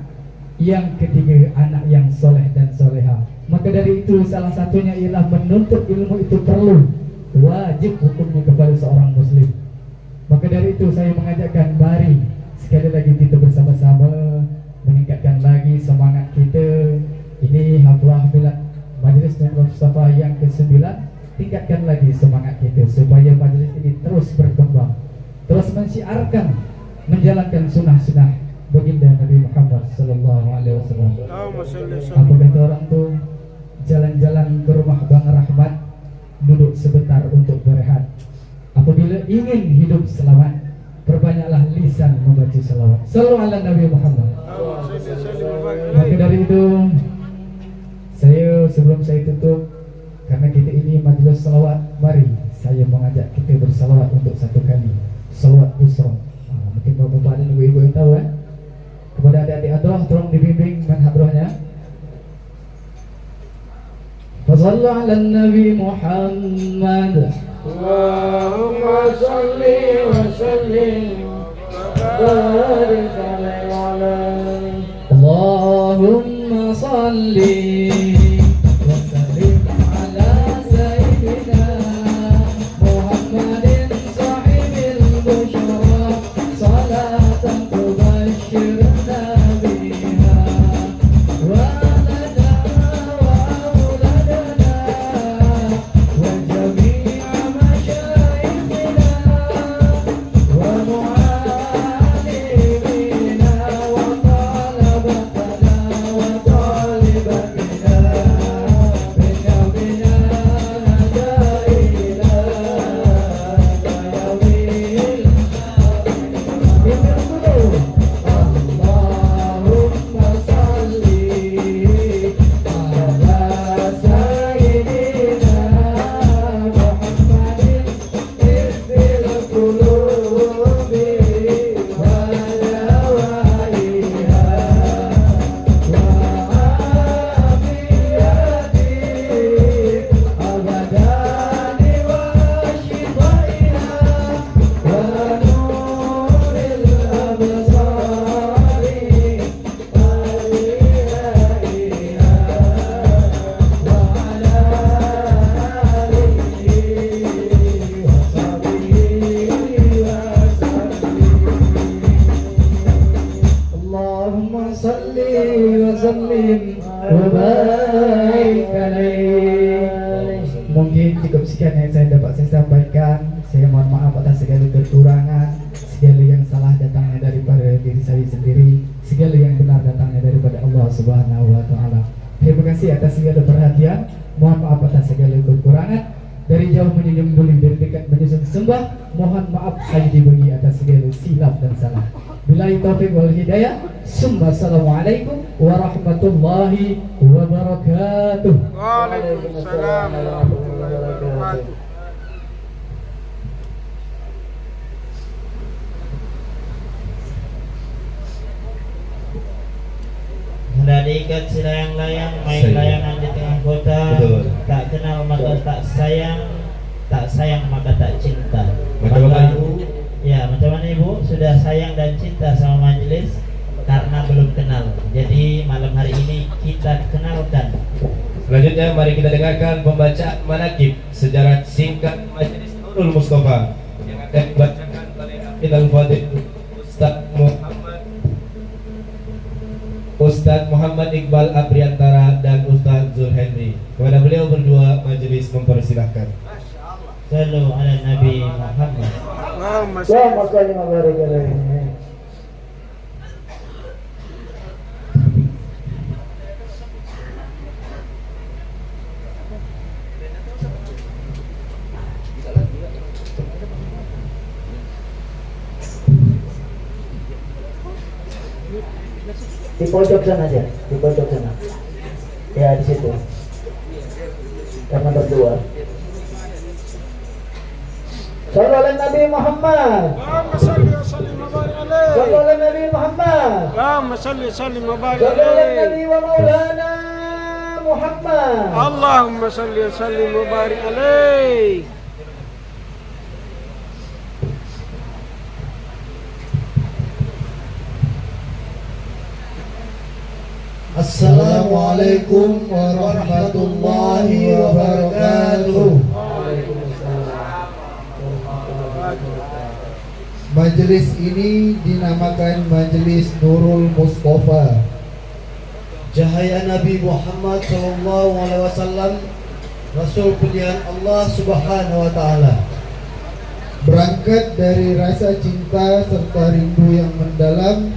Speaker 6: Yang ketiga, anak yang soleh dan soleha. Maka dari itu salah satunya ialah menuntut ilmu itu perlu, wajib hukumnya kepada seorang muslim. Maka dari itu saya mengajakkan, mari sekali lagi kita bersama-sama meningkatkan lagi semangat kita. Ini haflah milad Majlis Nurul Mustafa yang ke-9. Tingkatkan lagi semangat kita supaya majlis ini terus berkembang, terus mensiarkan, menjalankan sunnah-sunnah baginda Nabi Muhammad sallallahu alaihi wasallam. Apa kata orang tuh, jalan-jalan ke rumah Bang Rahmat, duduk sebentar untuk berehat. Apabila ingin hidup selamat, perbanyaklah lisan membaca selawat. Sallu ala Nabi Muhammad. Maka dari itu, sebelum saya tutup, karena kita ini majlis salawat, mari saya mengajak kita bersalawat untuk satu kali salawat busra. Mungkin bapak-bapak dan ibu-ibu yang tahu kan. Kepada adik-adik hadrah, tolong dibimbing dengan hadrahnya. Fassallu ala Nabi Muhammad. Allahumma salli wa sallim barik alaihi. Allahumma salli wa sallim ala sayyidina Muhammadin sahibil busyra, salatan tubashshirna biha wa lana wa auladana wa jami'a masyayikhina wa mu'allimina wa talabatana wa talibatina bina bina hadaina bayawil. Allahumma salli ala sayyidina Muhammadin ibbil qulubi wa dawaiha wa afiyati abadani wa shifaiha wa nuril absari wa lihaiha wa ala alihi wa sahbihi wa sallim. Allahumma salli wa sallim wa barik alaihi. Mungkin cukup sekian yang saya dapat saya sampaikan. Saya mohon maaf atas segala kekurangan, segala yang salah datangnya daripada diri saya sendiri, segala yang benar datangnya daripada Allah Subhanahu wa taala. Terima kasih atas segala perhatian. Mohon maaf atas segala kekurangan. Dari jauh menyunyum duli, dari dekat menyusun sembah. Mohon maaf saya diberi atas segala silap dan salah. Billahi taufiq wal hidayah. Assalamualaikum warahmatullahi wabarakatuh.
Speaker 3: Waalaikumsalam warahmatullahi wabarakatuh.
Speaker 2: Hendak diikat si layang-layang, main
Speaker 1: Saya.
Speaker 2: layangan di tengah kota.
Speaker 1: Betul.
Speaker 2: Tak kenal maka tak sayang, tak sayang maka tak cinta.
Speaker 1: Macam
Speaker 2: Maka-
Speaker 1: mana, Ibu?
Speaker 2: Ya, macam mana Ibu? Sudah sayang dan cinta sama majelis karena belum kenal. Jadi malam hari ini kita kenalkan.
Speaker 1: Selanjutnya mari kita dengarkan pembacaan manaqib sejarah singkat Majlis Nurul Mustafa yang akan dibacakan oleh Hafidz Al-Fadil Ustadz Muhammad Iqbal Apriantara dan Ustadz Zul Henry. Kepada beliau berdua majelis mempersilahkan.
Speaker 2: Sallu ala Nabi.
Speaker 3: Allahumma salli
Speaker 7: wa barik alaihi. Di pojok sana aja, di pojok sana. Ya, di situ. Karena berdua. Sallallahu alaihi Nabi Muhammad.
Speaker 3: Allahumma salli wa sallim wa barik alaihi.
Speaker 7: Sallallahu alaihi Nabi Muhammad.
Speaker 3: Allahumma salli wa sallim wa barik
Speaker 7: Sallallahu alaihi
Speaker 3: alaihi.
Speaker 7: Nabi wa Maulana Muhammad.
Speaker 3: Allahumma salli wa sallim wa barik alaihi.
Speaker 7: Assalamualaikum warahmatullahi wabarakatuh. Majelis ini dinamakan Majelis Nurul Mustafa. Cahaya Nabi Muhammad SAW, Rasul pilihan Allah Subhanahu wa Ta'ala. Berangkat dari rasa cinta serta rindu yang mendalam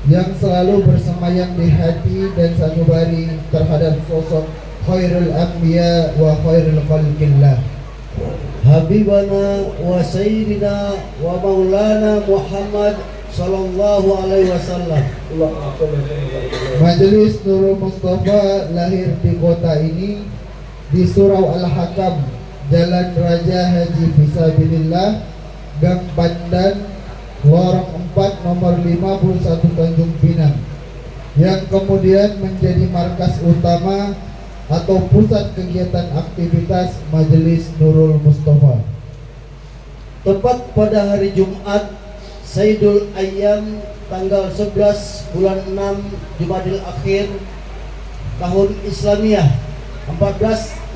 Speaker 7: yang selalu bersemayam di hati dan sanubari terhadap sosok khairul anbiya wa khairul khalqillah, Habibana wa Sayyidina wa Maulana Muhammad sallallahu alaihi wasallam. Majelis Nurul Mustafa lahir di kota ini di Surau Al-Hakam, Jalan Raja Haji Fisabilillah, Gang Pandan, Lorong 4 nomor 51 Tanjung Pinang, yang kemudian menjadi markas utama atau pusat kegiatan aktivitas Majelis Nurul Mustafa. Tepat pada hari Jumat Sayyidul Ayyam tanggal 11 bulan 6 Jumadil Akhir tahun Islamiyah 1438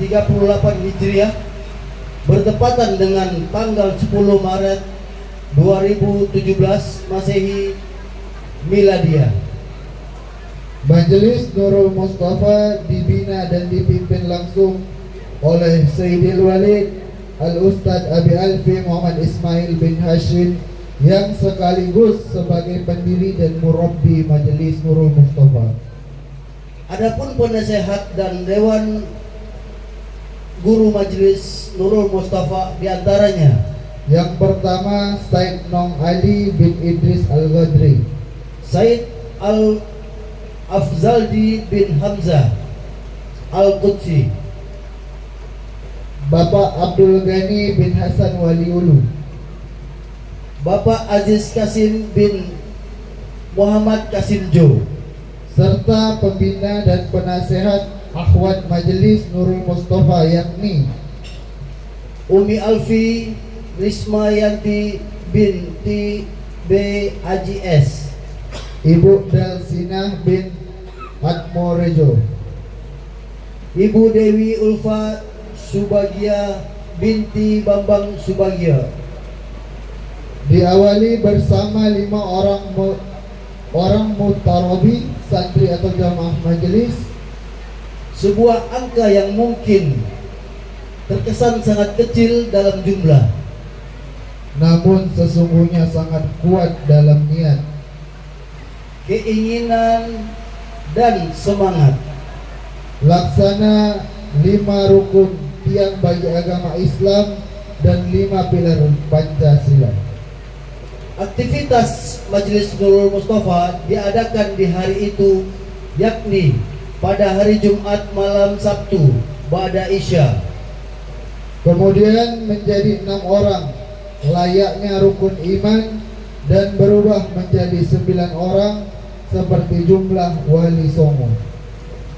Speaker 7: Hijriah, bertepatan dengan tanggal 10 Maret 2017 Masehi Miladiah. Majelis Nurul Mustafa dibina dan dipimpin langsung oleh Sayyidil Walid Al-Ustadz Abi Alfi Muhammad Ismail bin Hashim, yang sekaligus sebagai pendiri dan murabbi Majelis Nurul Mustafa. Adapun penasehat dan dewan guru Majelis Nurul Mustafa diantaranya: yang pertama Said Nong Ali bin Idris Al-Ghadri, Said Al-Afzaldi bin Hamzah Al-Qudsi, Bapak Abdul Ghani bin Hasan Waliulu, Bapak Aziz Kasim bin Muhammad Kasimjo, serta pembina dan penasehat akhwat Majelis Nurul Mustafa, yakni Umi Alfi Risma Yanti binti B. Haji S, Ibu Dalsinah bin Atmorejo, Ibu Dewi Ulfa Subagia binti Bambang Subagia. Diawali bersama 5 orang mutarobi santri atau jamaah majelis, sebuah angka yang mungkin terkesan sangat kecil dalam jumlah, namun sesungguhnya sangat kuat dalam niat, keinginan, dan semangat. Laksana 5 rukun tiang bagi agama Islam dan 5 pilar Pancasila. Aktivitas Majelis Nurul Mustafa diadakan di hari itu, yakni pada hari Jumat malam Sabtu ba'da Isya. Kemudian menjadi 6 orang layaknya rukun iman dan berubah menjadi 9 orang seperti jumlah wali songo.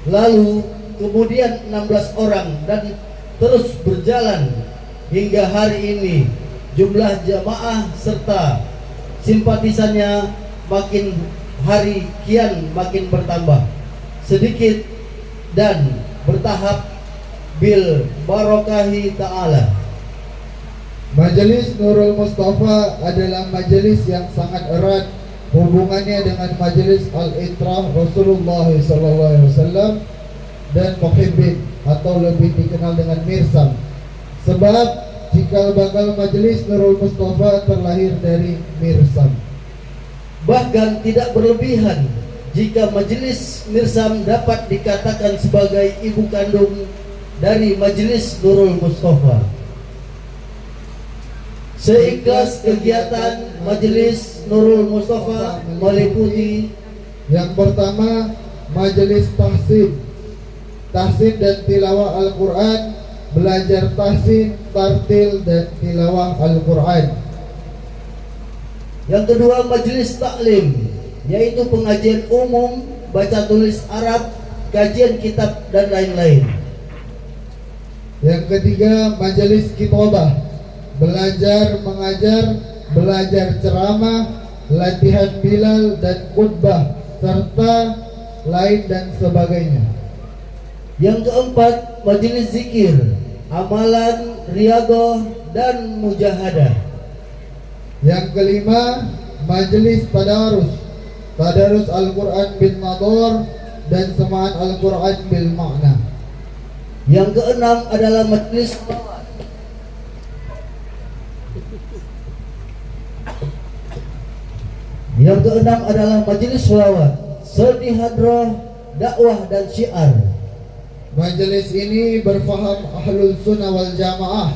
Speaker 7: Lalu kemudian 16 orang dan terus berjalan hingga hari ini. Jumlah jamaah serta simpatisannya makin hari kian makin bertambah, sedikit dan bertahap bil barokahi ta'ala. Majelis Nurul Mustafa adalah majelis yang sangat erat hubungannya dengan Majelis Al-Itrah Rasulullah SAW dan Muhibbin atau lebih dikenal dengan Mirsam. Sebab cikal bakal Majelis Nurul Mustafa terlahir dari Mirsam.
Speaker 8: Bahkan tidak berlebihan jika Majelis Mirsam dapat dikatakan sebagai ibu kandung dari Majelis Nurul Mustafa. Seikhlas kegiatan Majelis Nurul Mustafa meliputi
Speaker 7: yang pertama, Majelis tahsin dan tilawah Al-Quran, belajar tahsin, tartil dan tilawah Al-Quran.
Speaker 8: Yang kedua, majelis taklim, yaitu pengajian umum, baca tulis Arab, kajian kitab dan lain-lain.
Speaker 7: Yang ketiga, majelis kitabah, belajar mengajar, belajar ceramah, latihan bilal dan khutbah serta lain dan sebagainya.
Speaker 8: Yang keempat, majelis zikir, amalan, riyadhah dan mujahadah.
Speaker 7: Yang kelima, majelis tadarus Al-Quran bil nador dan semaan Al-Quran bil makna.
Speaker 8: Yang keenam adalah majelis sholawat, sedih hadrah, dakwah dan syiar.
Speaker 7: Majelis ini berfaham ahlul sunnah wal jamaah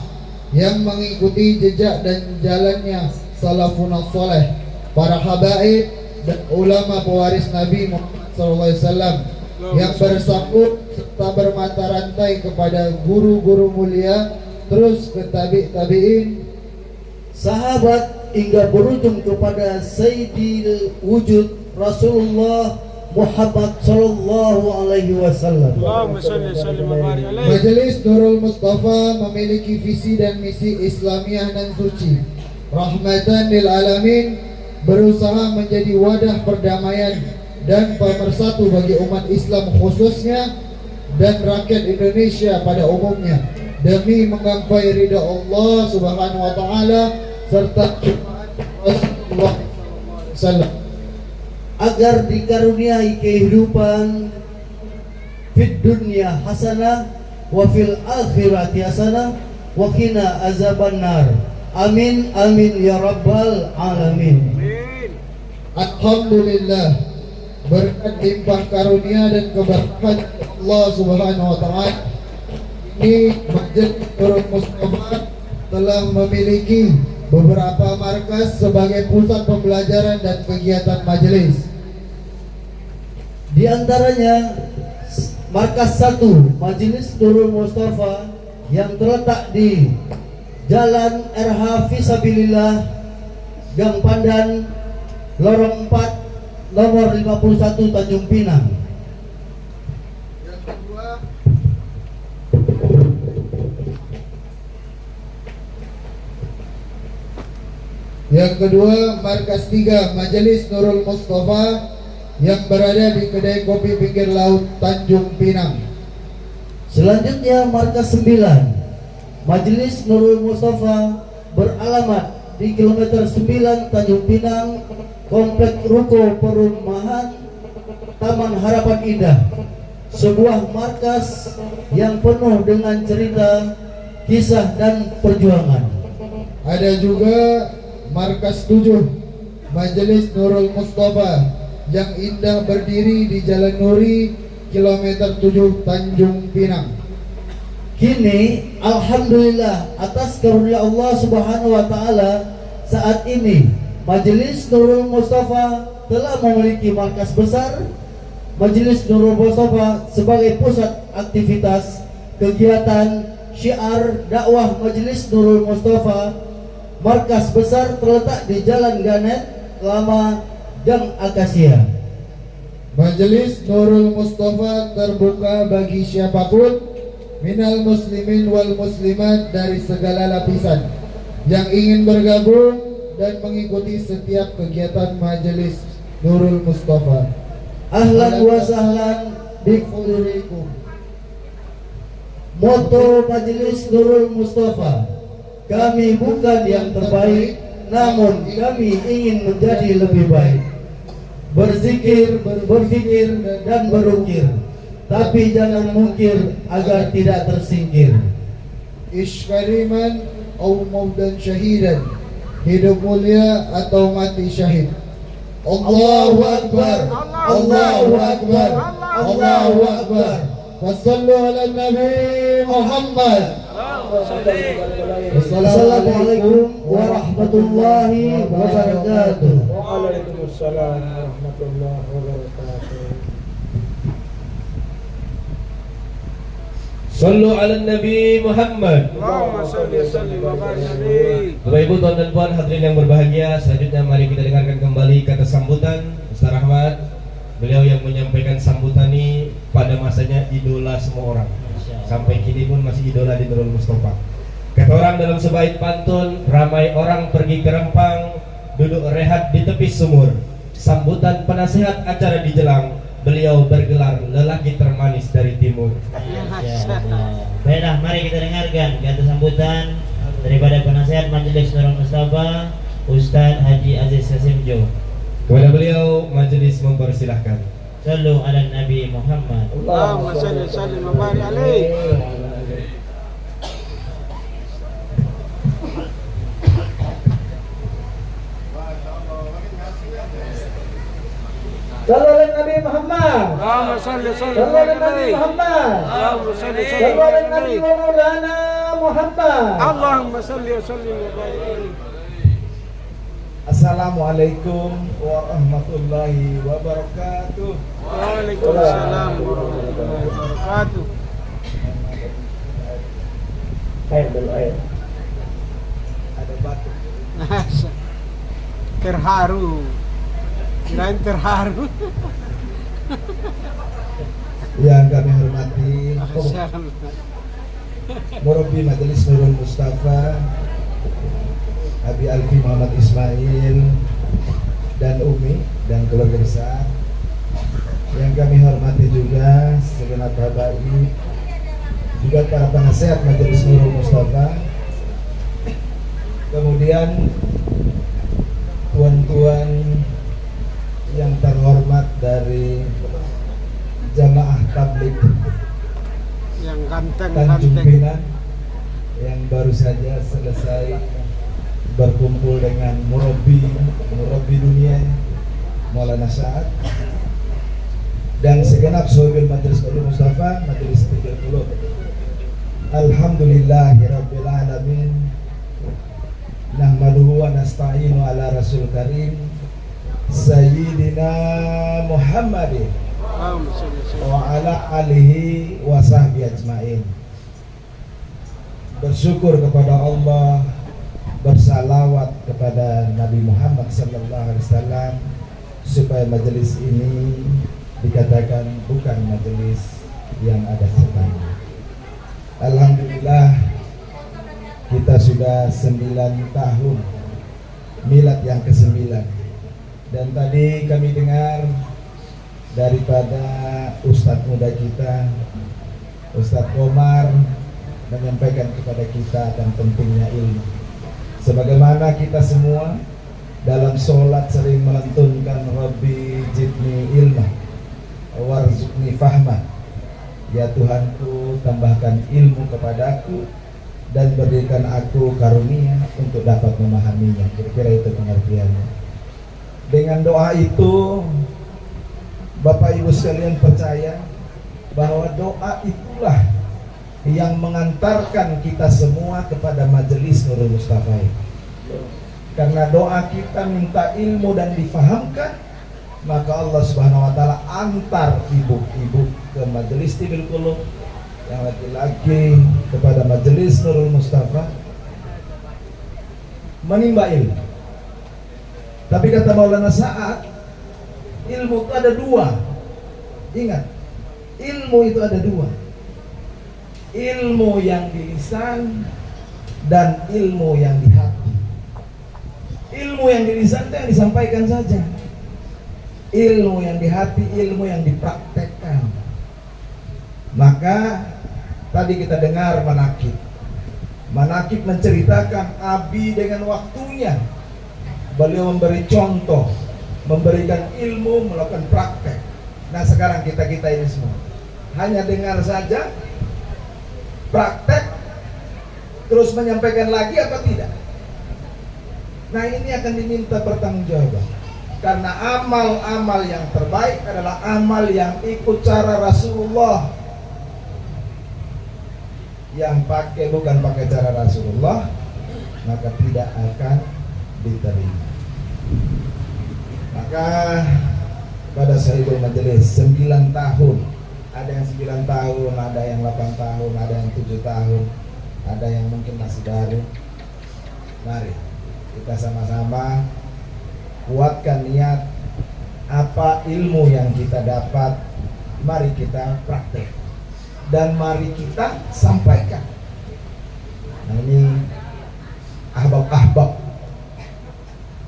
Speaker 7: yang mengikuti jejak dan jalannya salafun saleh, para habaib dan ulama pewaris Nabi Muhammad SAW yang bersambung serta bermata rantai kepada guru-guru mulia terus ke tabi'in,
Speaker 8: sahabat hingga berujung kepada Sayyidil Wujud Rasulullah Muhammad Sallallahu Alaihi Wasallam.
Speaker 3: Allahumma salli sallim wa barik alaihi.
Speaker 7: Majelis Nurul Mustafa memiliki visi dan misi Islamiah dan suci, rahmatan lil alamin, berusaha menjadi wadah perdamaian dan pemersatu bagi umat Islam khususnya dan rakyat Indonesia pada umumnya, demi menggapai ridha Allah Subhanahu wa taala serta Rasulullah sallallahu
Speaker 8: agar dikaruniai kehidupan fid dunya hasanah wa fil akhirati hasanah wa qina azabannar. Amin amin ya rabbal alamin.
Speaker 7: Alhamdulillah, berkat limpah karunia dan keberkahan Allah Subhanahu wa taala, ini Majelis Nurul Mustafa telah memiliki beberapa markas sebagai pusat pembelajaran dan kegiatan majelis.
Speaker 8: Di antaranya markas 1 Majelis Nurul Mustafa yang terletak di Jalan RH Fisabilillah, Gang Pandan, Lorong 4, nomor 51 Tanjung Pinang.
Speaker 7: Yang kedua, markas 3 Majelis Nurul Mustafa yang berada di kedai kopi pinggir laut Tanjung Pinang.
Speaker 8: Selanjutnya markas 9 Majelis Nurul Mustafa beralamat di kilometer 9 Tanjung Pinang, Komplek Ruko Perumahan Taman Harapan Indah. Sebuah markas yang penuh dengan cerita, kisah dan perjuangan.
Speaker 7: Ada juga markas 7 Majelis Nurul Mustafa yang indah berdiri di Jalan Nuri kilometer 7 Tanjung Pinang.
Speaker 8: Kini alhamdulillah atas karunia Allah Subhanahu wa taala, saat ini Majelis Nurul Mustafa telah memiliki markas besar Majelis Nurul Mustafa sebagai pusat aktivitas kegiatan syiar dakwah Majelis Nurul Mustafa. Markas besar terletak di Jalan Ganet Lama, Gang Akasia.
Speaker 7: Majelis Nurul Mustafa terbuka bagi siapapun minal muslimin wal muslimat dari segala lapisan yang ingin bergabung dan mengikuti setiap kegiatan Majelis Nurul Mustafa.
Speaker 8: Ahlan wa sahlan biqudurikum. Moto Majelis Nurul Mustafa, kami bukan yang terbaik, namun kami ingin menjadi lebih baik. Berzikir, berfikir, dan berukir, tapi jangan mungkir agar tidak tersingkir.
Speaker 7: Ishkariman atau mautan syahidan, hidup mulia atau mati syahid. Allahu Akbar, Allahu Akbar, Allahu Akbar. Wassallu ala Nabi Muhammad.
Speaker 8: Assalamualaikum warahmatullahi wabarakatuh.
Speaker 3: Waalaikumsalam warahmatullahi wabarakatuh.
Speaker 1: Sallu ala Nabi Muhammad.
Speaker 3: Allahumma shalli wa sallim wa barik alaihi.
Speaker 1: Bapak Ibu, tuan dan puan hadirin yang berbahagia, selanjutnya mari kita dengarkan kembali kata sambutan Ustaz Rahmat. Beliau yang menyampaikan sambutan ini pada masanya idola semua orang. Sampai kini pun masih idola di Nurul Mustafa. Kata orang dalam sebaik pantun, ramai orang pergi ke Rempang, duduk rehat di tepi sumur. Sambutan penasehat acara dijelang, beliau bergelar lelaki termanis dari timur.
Speaker 2: Baiklah, mari kita dengarkan kata sambutan daripada penasehat Majelis Nurul Mustafa, Ustaz Haji Aziz Sasimjo.
Speaker 1: Kepada beliau majelis mempersilahkan.
Speaker 2: Sallu ala Nabi Muhammad.
Speaker 3: Allahumma shalli wa sallim wa barik alaihi.
Speaker 8: Sallu ala Nabi Muhammad.
Speaker 3: Allahumma shalli wa sallim wa
Speaker 8: Sallu ala
Speaker 3: barik
Speaker 8: Nabi
Speaker 3: alaihi.
Speaker 8: Muhammad.
Speaker 3: Allahumma shalli wa sallim
Speaker 8: Sallu
Speaker 3: wa
Speaker 8: ala
Speaker 3: barik
Speaker 8: Nabi
Speaker 3: alaihi.
Speaker 8: Maulana Muhammad.
Speaker 3: Allahumma shalli wa sallim wa barik alaihi.
Speaker 7: Assalamualaikum warahmatullahi wabarakatuh.
Speaker 3: Waalaikumsalam warahmatullahi wabarakatuh.
Speaker 8: Air dulu air.
Speaker 7: Ada batu.
Speaker 3: Terharu. Kirain terharu.
Speaker 7: Yang kami hormati Murabbi Majelis Nurul Mustafa Abi Alfi Muhammad Ismail dan Umi dan keluarga besar. Yang kami hormati juga segenap habaib, juga para penasehat Majelis Nurul Mustafa. Kemudian tuan-tuan yang terhormat dari jamaah tabligh
Speaker 3: Yang
Speaker 7: Tanjung
Speaker 3: ganteng-ganteng.
Speaker 7: Pinang yang baru saja selesai berkumpul dengan murabbi dunia Maulana Sa'ad dan segenap sahabat Majelis Nurul Mustafa, Majelis 30. Alhamdulillahirabbil alamin. Nahmaduhu wa nasta'inu ala rasul karim Sayyidina Muhammadin
Speaker 3: Allahumma shalli wa sallim.
Speaker 7: wa ala alihi wa sahbihi ajmain. Bersyukur kepada Allah, bersalawat kepada Nabi Muhammad sallallahu alaihi wasallam supaya majelis ini dikatakan bukan majelis yang ada setannya. Alhamdulillah kita sudah 9 tahun milad yang ke-9, dan tadi kami dengar daripada Ustadz muda kita Ustadz Komar menyampaikan kepada kita tentang pentingnya ilmu. Sebagaimana kita semua dalam sholat sering melantunkan Rabbi zidni ilma warzuqni fahma, ya Tuhanku tambahkan ilmu kepadaku dan berikan aku karunia untuk dapat memahaminya. Kira-kira itu pengertiannya. Dengan doa itu Bapak Ibu sekalian percaya bahwa doa itulah yang mengantarkan kita semua kepada majelis Nurul Mustafa. Karena doa kita minta ilmu dan difahamkan, maka Allah Subhanahu wa taala antar ibu-ibu ke majelis Tibil Qulub, yang laki-laki kepada majelis Nurul Mustafa menimba ilmu. Tapi kata Maulana Sa'ad, ilmu itu ada dua. Ingat, ilmu itu ada dua. Ilmu yang di lisan dan ilmu yang di hati. Ilmu yang di lisan itu yang disampaikan saja. Ilmu yang di hati, ilmu yang dipraktekkan. Maka tadi kita dengar manakib. Manakib menceritakan Abi dengan waktunya. Beliau memberi contoh, memberikan ilmu, melakukan praktek. Nah sekarang kita ini semua hanya dengar saja, praktek, terus menyampaikan lagi apa tidak? Nah, ini akan diminta pertanggungjawaban. Karena amal-amal yang terbaik adalah amal yang ikut cara Rasulullah. Yang bukan pakai cara Rasulullah, maka tidak akan diterima. Maka pada sahibul majelis 9 tahun, ada yang 9 tahun, ada yang 8 tahun, ada yang 7 tahun, ada yang mungkin masih baru. Mari kita sama-sama kuatkan niat, apa ilmu yang kita dapat, mari kita praktek dan mari kita sampaikan. Nah, ini ahbab-ahbab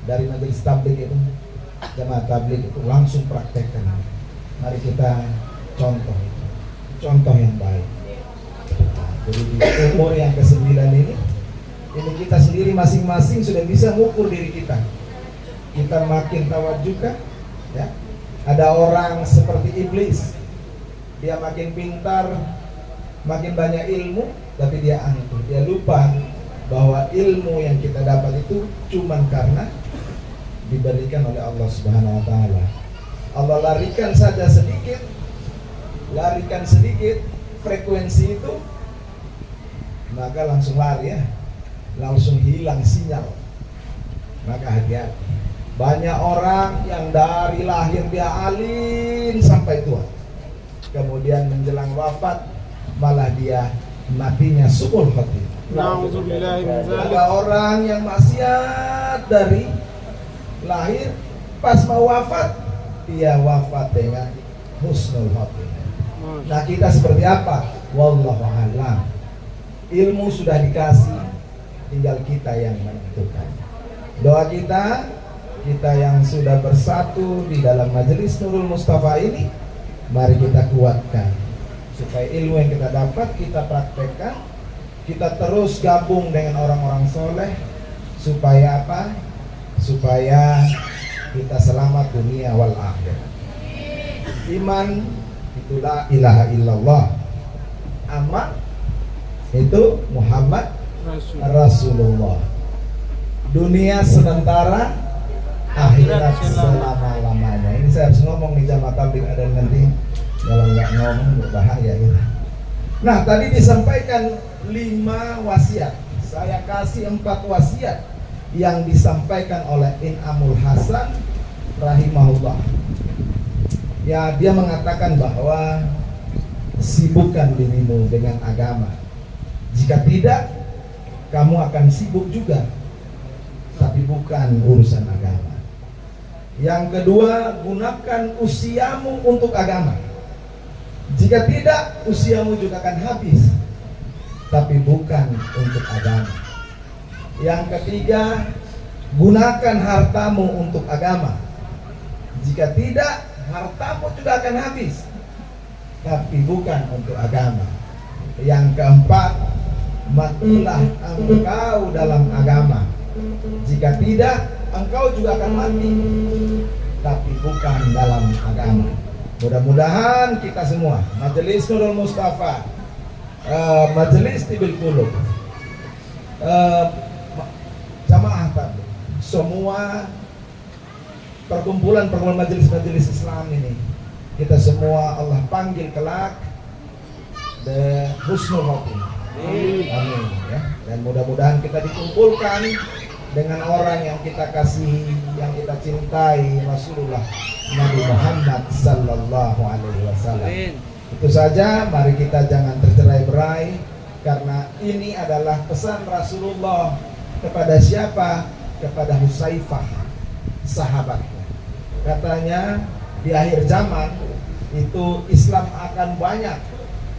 Speaker 7: dari majelis tabligh itu, jamaah tabligh itu langsung praktekkan. Mari kita contoh yang baik. Nah, jadi di umur yang ke-9 ini kita sendiri masing-masing sudah bisa mengukur diri kita. Kita makin tawadukah, ya. Ada orang seperti iblis, dia makin pintar, makin banyak ilmu, tapi dia angkuh, dia lupa bahwa ilmu yang kita dapat itu cuman karena diberikan oleh Allah Subhanahu wa taala. Allah larikan sedikit frekuensi itu, maka langsung lari, ya, langsung hilang sinyal. Maka hati-hati. Banyak orang yang dari lahir dia alim sampai tua, kemudian menjelang wafat malah dia matinya su'ul khatimah. Ada orang yang maksiat dari lahir, pas mau wafat dia wafat dengan husnul khatimah. Nah, kita seperti apa? Wallahu a'lam. Ilmu sudah dikasih, tinggal kita yang menentukan. Doa kita yang sudah bersatu di dalam majelis Nurul Mustafa ini, mari kita kuatkan supaya ilmu yang kita dapat kita praktekkan, kita terus gabung dengan orang-orang soleh, supaya apa? Supaya kita selamat dunia wal akhirat. Iman itu la ilaha illallah, amal itu Muhammad Rasulullah. Dunia sementara, akhirat selama-lamanya. Ini saya harus ngomong nih jamaah tabligh, ada yang nanti kalau nggak ngomong berbahaya gitu. Nah, tadi disampaikan 5 wasiat. Saya kasih 4 wasiat yang disampaikan oleh In'amul Hasan rahimahullah. Ya, dia mengatakan bahwa sibukkan dirimu dengan agama. Jika tidak, kamu akan sibuk juga, tapi bukan urusan agama. Yang kedua, gunakan usiamu untuk agama. Jika tidak, usiamu juga akan habis, tapi bukan untuk agama. Yang ketiga, gunakan hartamu untuk agama. Jika tidak, hartamu juga akan habis, tapi bukan untuk agama. Yang keempat, matilah engkau dalam agama. Jika tidak, engkau juga akan mati, tapi bukan dalam agama. Mudah-mudahan kita semua, Majelis Nurul Mustafa, Majelis Tibil Qulub, jamaah tabligh, semua perkumpulan majelis-majelis Islam ini, kita semua Allah panggil kelak the husnul khotimah. Amin, ya. Dan mudah-mudahan kita dikumpulkan dengan orang yang kita kasih, yang kita cintai, Rasulullah Nabi Muhammad sallallahu alaihi wasallam. Itu saja, mari kita jangan tercerai-berai, karena ini adalah pesan Rasulullah kepada siapa? Kepada Husaifah, sahabatnya. Katanya di akhir zaman itu Islam akan banyak,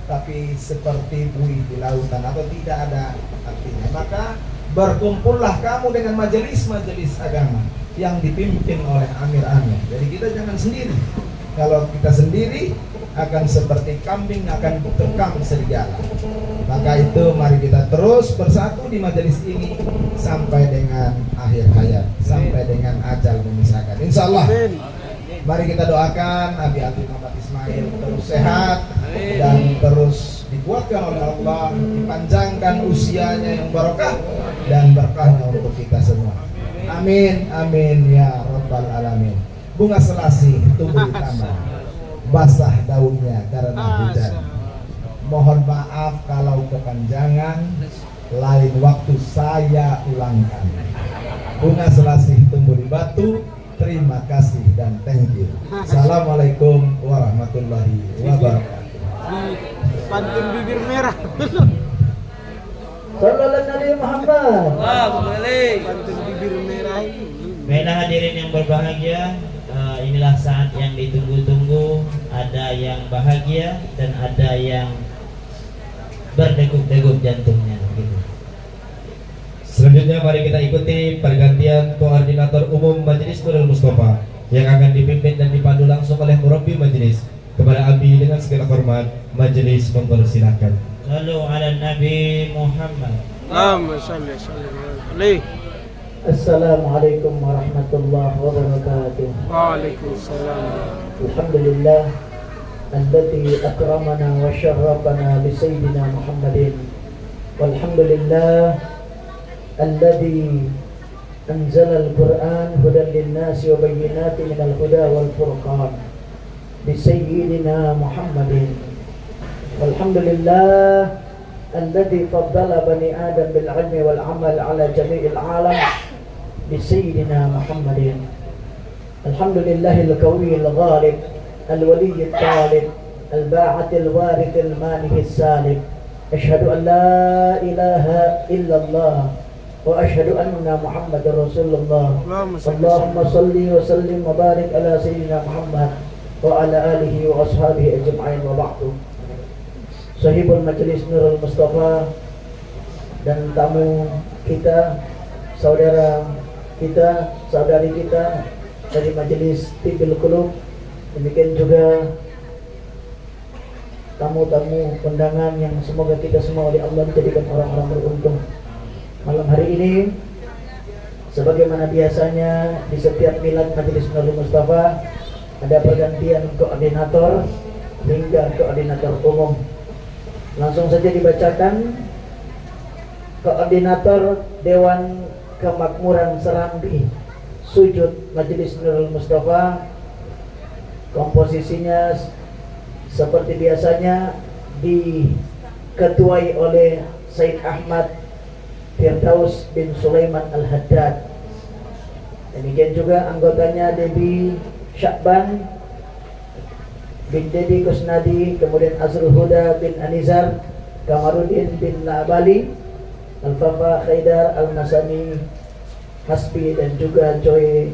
Speaker 7: tapi seperti buih di lautan, atau tidak ada artinya. Maka berkumpullah kamu dengan majelis-majelis agama yang dipimpin oleh amir-amir. Jadi kita jangan sendiri. Kalau kita sendiri akan seperti kambing akan terkam serigala. Maka itu mari kita terus bersatu di majelis ini sampai dengan akhir hayat, sampai dengan ajal memisahkan. Insya Allah. Mari kita doakan Abi Muhammad Ismail terus sehat dan terus dikuatkan oleh Allah, dipanjangkan usianya yang barokah dan berkahnya untuk kita semua. Amin, amin ya rabbal alamin. Bunga selasih tumbuh di taman, basah daunnya karena hujan. Mohon maaf kalau kepanjangan, lain waktu saya ulangkan. Bunga selasih tumbuh di batu. Terima kasih dan thank you. Assalamualaikum warahmatullahi wabarakatuh.
Speaker 3: Pantun bibir merah.
Speaker 8: Sallallahu Nabi Muhammad.
Speaker 3: Pantun bibir merah.
Speaker 2: Baiklah hadirin yang berbahagia, inilah saat yang ditunggu-tunggu. Ada yang bahagia dan ada yang berdegup-degup jantungnya gitu.
Speaker 1: Selanjutnya mari kita ikuti pergantian koordinator umum Majelis Nurul Mustafa yang akan dipimpin dan dipandu langsung oleh murabbi majelis. Kepada Abi dengan segala hormat, majelis mempersilahkan.
Speaker 2: Lalu ala Nabi Muhammad.
Speaker 3: Allahumma shalli alaihi.
Speaker 8: Assalamualaikum warahmatullahi wabarakatuh.
Speaker 3: Waalaikumsalam.
Speaker 8: Alhamdulillah alladzi akramana wa syarrafana bi sayyidina Muhammadin. Walhamdulillah alladzi anzala al-Qur'an hudan lin-nasi wa bayyinatin minal huda wal furqan bi sayyidina Muhammadin. Walhamdulillah alladzi faddala bani Adam bil 'ilmi wal 'amal 'ala jami'il 'alam bi sayyidina Muhammadin. Alhamdulillahil qawiyil ghalib al-waliyyit talib al-ba'atil warithil manihis salib. Asyhadu an la ilaha illallah wa asyhadu anna Muhammadar Rasulullah. Allahumma salli wa sallim wa barik ala sayyidina Muhammad wa ala alihi wa ashabihi ajma'in wa ba'du. Sahibul Majelis Nurul Mustafa dan tamu kita, saudara kita, saudari kita dari Majelis Tibil Qulub, demikian juga tamu-tamu undangan yang semoga kita semua oleh Allah menjadikan orang-orang beruntung. Malam hari ini, sebagaimana biasanya di setiap milad Majelis Nurul Mustafa ada pergantian koordinator hingga koordinator umum. Langsung saja dibacakan. Koordinator Dewan Kemakmuran Serambi Sujud Majelis Nurul Mustafa, komposisinya seperti biasanya diketuai oleh Said Ahmad Firdaus bin Sulaiman Al-Haddad. Demikian juga anggotanya Debi Syakban bin Dedi Kusnadi, kemudian Azrul Huda bin Anizar, Kamarudin bin Na'bali, Al-Fafa Khaidar Al-Masani Hasbi, dan juga Joy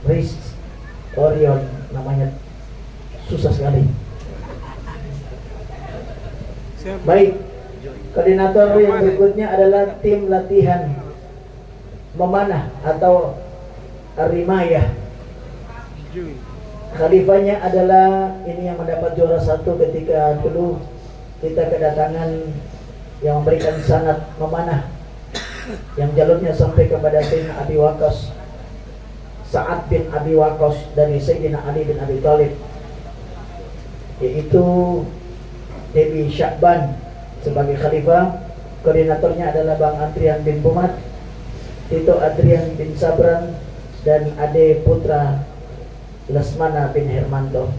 Speaker 8: Riz Orion, namanya susah sekali. Baik, koordinator yang berikutnya adalah tim latihan memanah atau rimayah. Khalifahnya adalah ini yang mendapat juara 1 ketika dulu kita kedatangan yang memberikan sanad memanah yang jalurnya sampai kepada Sayyidina Abi Waqqas, Sa'ad bin Abi Waqqas dari Sayyidina Ali bin Abi Thalib, yaitu Debi Syakban sebagai khalifah. Koordinatornya adalah Bang Adrian bin Bumat, Tito Adrian bin Sabran, dan Ade Putra Lesmana bin Hermanto.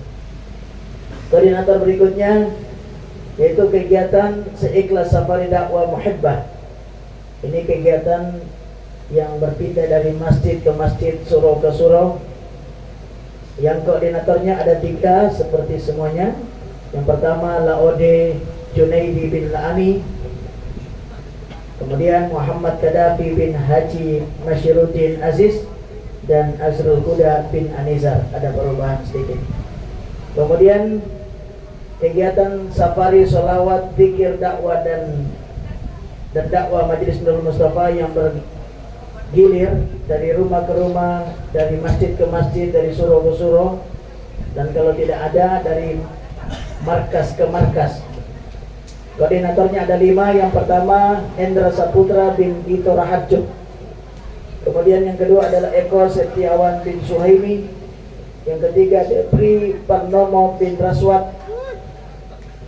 Speaker 8: Koordinator berikutnya yaitu kegiatan Seikhlas Safari Dakwah Muhibbah. Ini kegiatan yang berpindah dari masjid ke masjid, surau ke surau. Yang koordinatornya ada 3 seperti semuanya. Yang pertama Laode Junaidi bin Laami, kemudian Muhammad Kadafi bin Haji Masyiruddin Aziz, dan Azrul Huda bin Anizar. Ada perubahan sedikit. Kemudian kegiatan safari sholawat, zikir, dakwah dan dakwah Majelis Nurul Mustafa yang bergilir dari rumah ke rumah, dari masjid ke masjid, dari surau ke surau, dan kalau tidak ada dari markas ke markas. Koordinatornya ada 5. Yang pertama Endra Saputra bin Ito Rahadjo. Kemudian yang kedua adalah Eko Setiawan bin Suhaimi. Yang ketiga Depri Parnomo bin Raswat.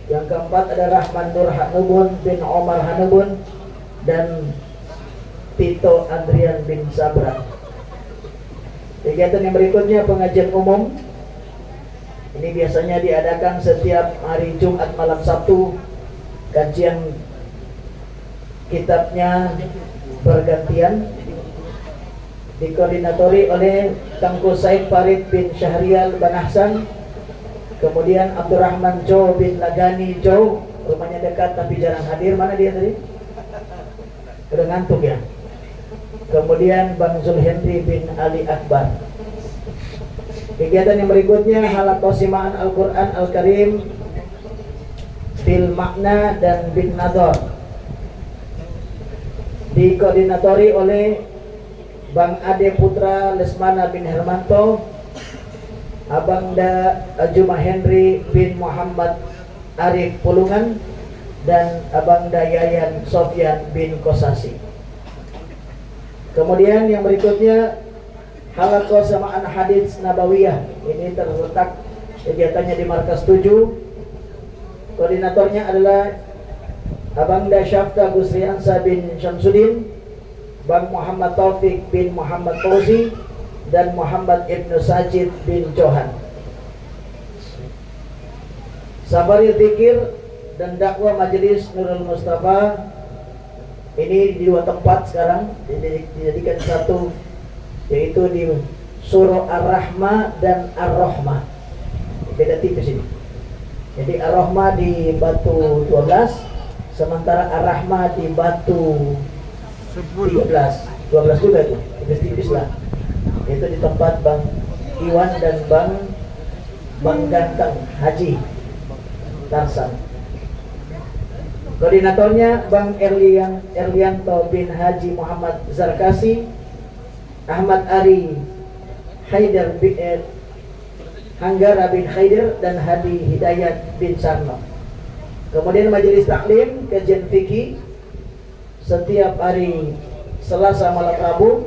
Speaker 9: Yang keempat ada Rahman Nur Hanubun bin Omar Hanubun dan Tito Adrian bin Sabra. Kegiatan yang berikutnya pengajian umum. Ini biasanya diadakan setiap hari Jumat malam Sabtu. Kajian kitabnya bergantian, dikoordinatori oleh Tangku Said Farid bin Syahrial Banahsan, kemudian Abdurrahman Jo bin Lagani Jo, rumahnya dekat tapi jarang hadir. Mana dia tadi? Udah ngantuk ya. Kemudian Bang Zulhendri bin Ali Akbar. Kegiatan yang berikutnya halaqah simaan Al-Quran Al-Karim bil makna dan bin nador, dikoordinatori oleh Bang Ade Putra Lesmana bin Hermanto, Abangda Juma Henry bin Muhammad Arif Pulungan, dan Abangda Yayan Sofyan bin Kosasi. Kemudian yang berikutnya halaqah samaan hadits nabawiyah. Ini terletak kegiatannya di Markas 7. Koordinatornya adalah Abangda Syafta Gusriansa bin Syamsuddin, Bang Muhammad Taufik bin Muhammad Fauzi, dan Muhammad Ibnu Sajid bin Johan. Safari Zikir dan dakwah Majelis Nurul Mustafa ini di 2 tempat sekarang, dijadikan satu, yaitu di Surah Ar-Rahmah dan Ar-Rahmah. Beda tipis ini. Jadi Ar-Rahmah di Batu 12, sementara Ar-Rahmah di Batu 13 juga itu, tipis-tipis lah. Itu di tempat Bang Iwan dan Bang Ganteng Haji Tarsan. Koordinatornya Bang Erlianto bin Haji Muhammad Zarkasi, Ahmad Ari Haidar bin Hanggara bin Haidar, dan Hadi Hidayat bin Sarno. Kemudian majelis taklim kajian fikih setiap hari Selasa malam Rabu.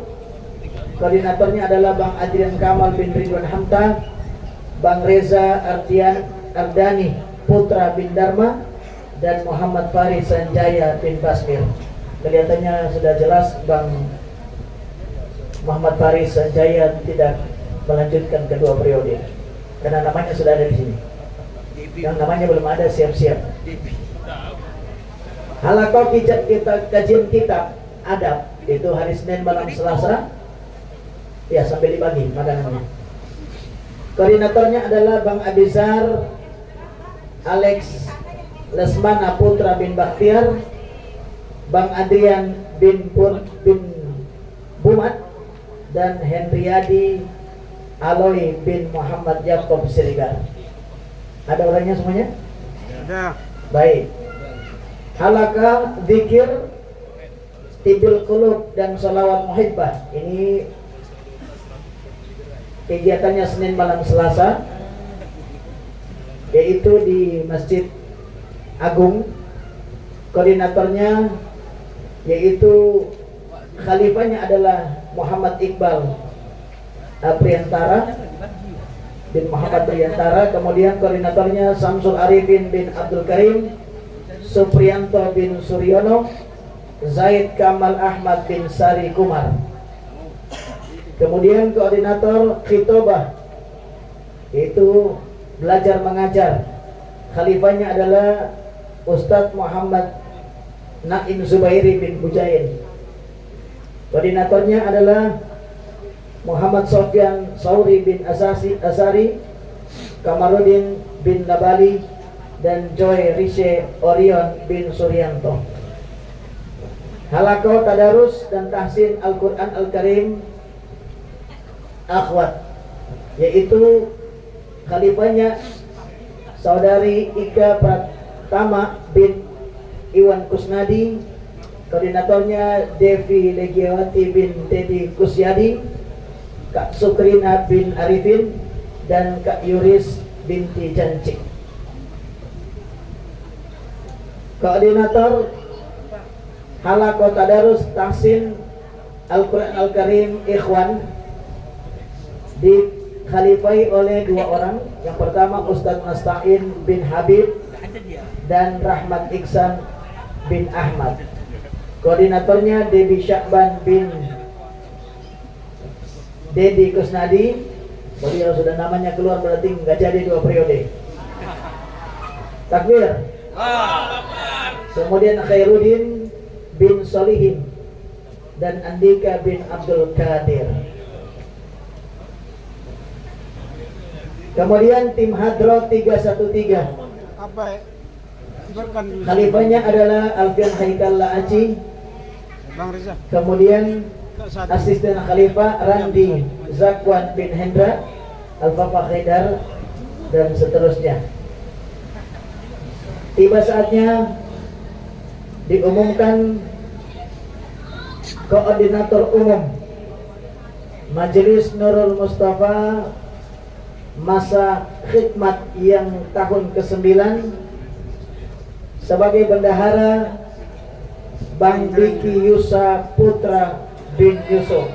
Speaker 9: Koordinatornya adalah Bang Adrian Kamal bin Ridwan Hamta, Bang Reza Artian Ardani Putra bin Dharma, dan Muhammad Faris Sanjaya bin Basmir. Kelihatannya sudah jelas Bang Muhammad Faris Sanjaya tidak melanjutkan kedua periode karena namanya sudah ada di sini. Yang namanya belum ada, siap-siap. Halaqah kita kajian kitab adab itu hari Senin malam Selasa. Ya, sampai dibagi makanannya. Koordinatornya adalah Bang Abizar Alex Lesmana Putra bin Bakhtiar, Bang Adrian bin Bumat, dan Hendriadi Aloy bin Muhammad Yakob Sirigar. Ada orangnya semuanya?
Speaker 3: Ada.
Speaker 9: Baik. Halaqah zikir Tibil Qulub dan Sholawat Muhibbah. Ini kegiatannya Senin malam Selasa, yaitu di Masjid Agung. Koordinatornya yaitu khalifahnya adalah Muhammad Iqbal Priantara bin Muhammad Priantara. Kemudian koordinatornya Samsul Arifin bin Abdul Karim, Supriyanto bin Suryono, Zaid Kamal Ahmad bin Sari Kumar. Kemudian koordinator khitobah yaitu belajar mengajar. Khalifahnya adalah Ustadz Muhammad Naim Zubairi bin Bujain. Koordinatornya adalah Muhammad Sofyan Sauri bin Asari, Kamarudin bin Nabali, dan Joy Riche Orion bin Suryanto. Halaqah tadarus dan tahsin Al-Quran Al-Karim akhwat, yaitu khalifahnya Saudari Ika Pratama bin Iwan Kusnadi, koordinatornya Devi Legiawati bin Dedi Kusyadi, Kak Sukrina bin Arifin, dan Kak Yuris binti Jancik. Koordinator Halaqah tadarus tahsin Al-Quran Al-Karim Ikhwan dikhalifahi oleh 2 orang. Yang pertama Ustadz Nasta'in bin Habib dan Rahmat Iksan bin Ahmad. Koordinatornya Debi Syakban bin Dedi Kusnadi. Beliau sudah namanya keluar berarti nggak jadi 2 periode. Takbir. Kemudian Khairuddin bin Solihin dan Andika bin Abdul Qadir. Kemudian tim Hadro 313.
Speaker 3: Apa ya? Kibarkan dulu.
Speaker 9: Khalifahnya adalah Alfian Haikal Laaci.
Speaker 3: Bang Reza.
Speaker 9: Kemudian
Speaker 3: Satu.
Speaker 9: asisten Khalifah Randi Zakwan bin Hendra, Al-Fafa Haidar, dan seterusnya. Tiba saatnya diumumkan koordinator umum Majelis Nurul Mustafa masa khidmat yang tahun ke-9 sebagai bendahara Bang Diki Yusa Putra bin Yusuf.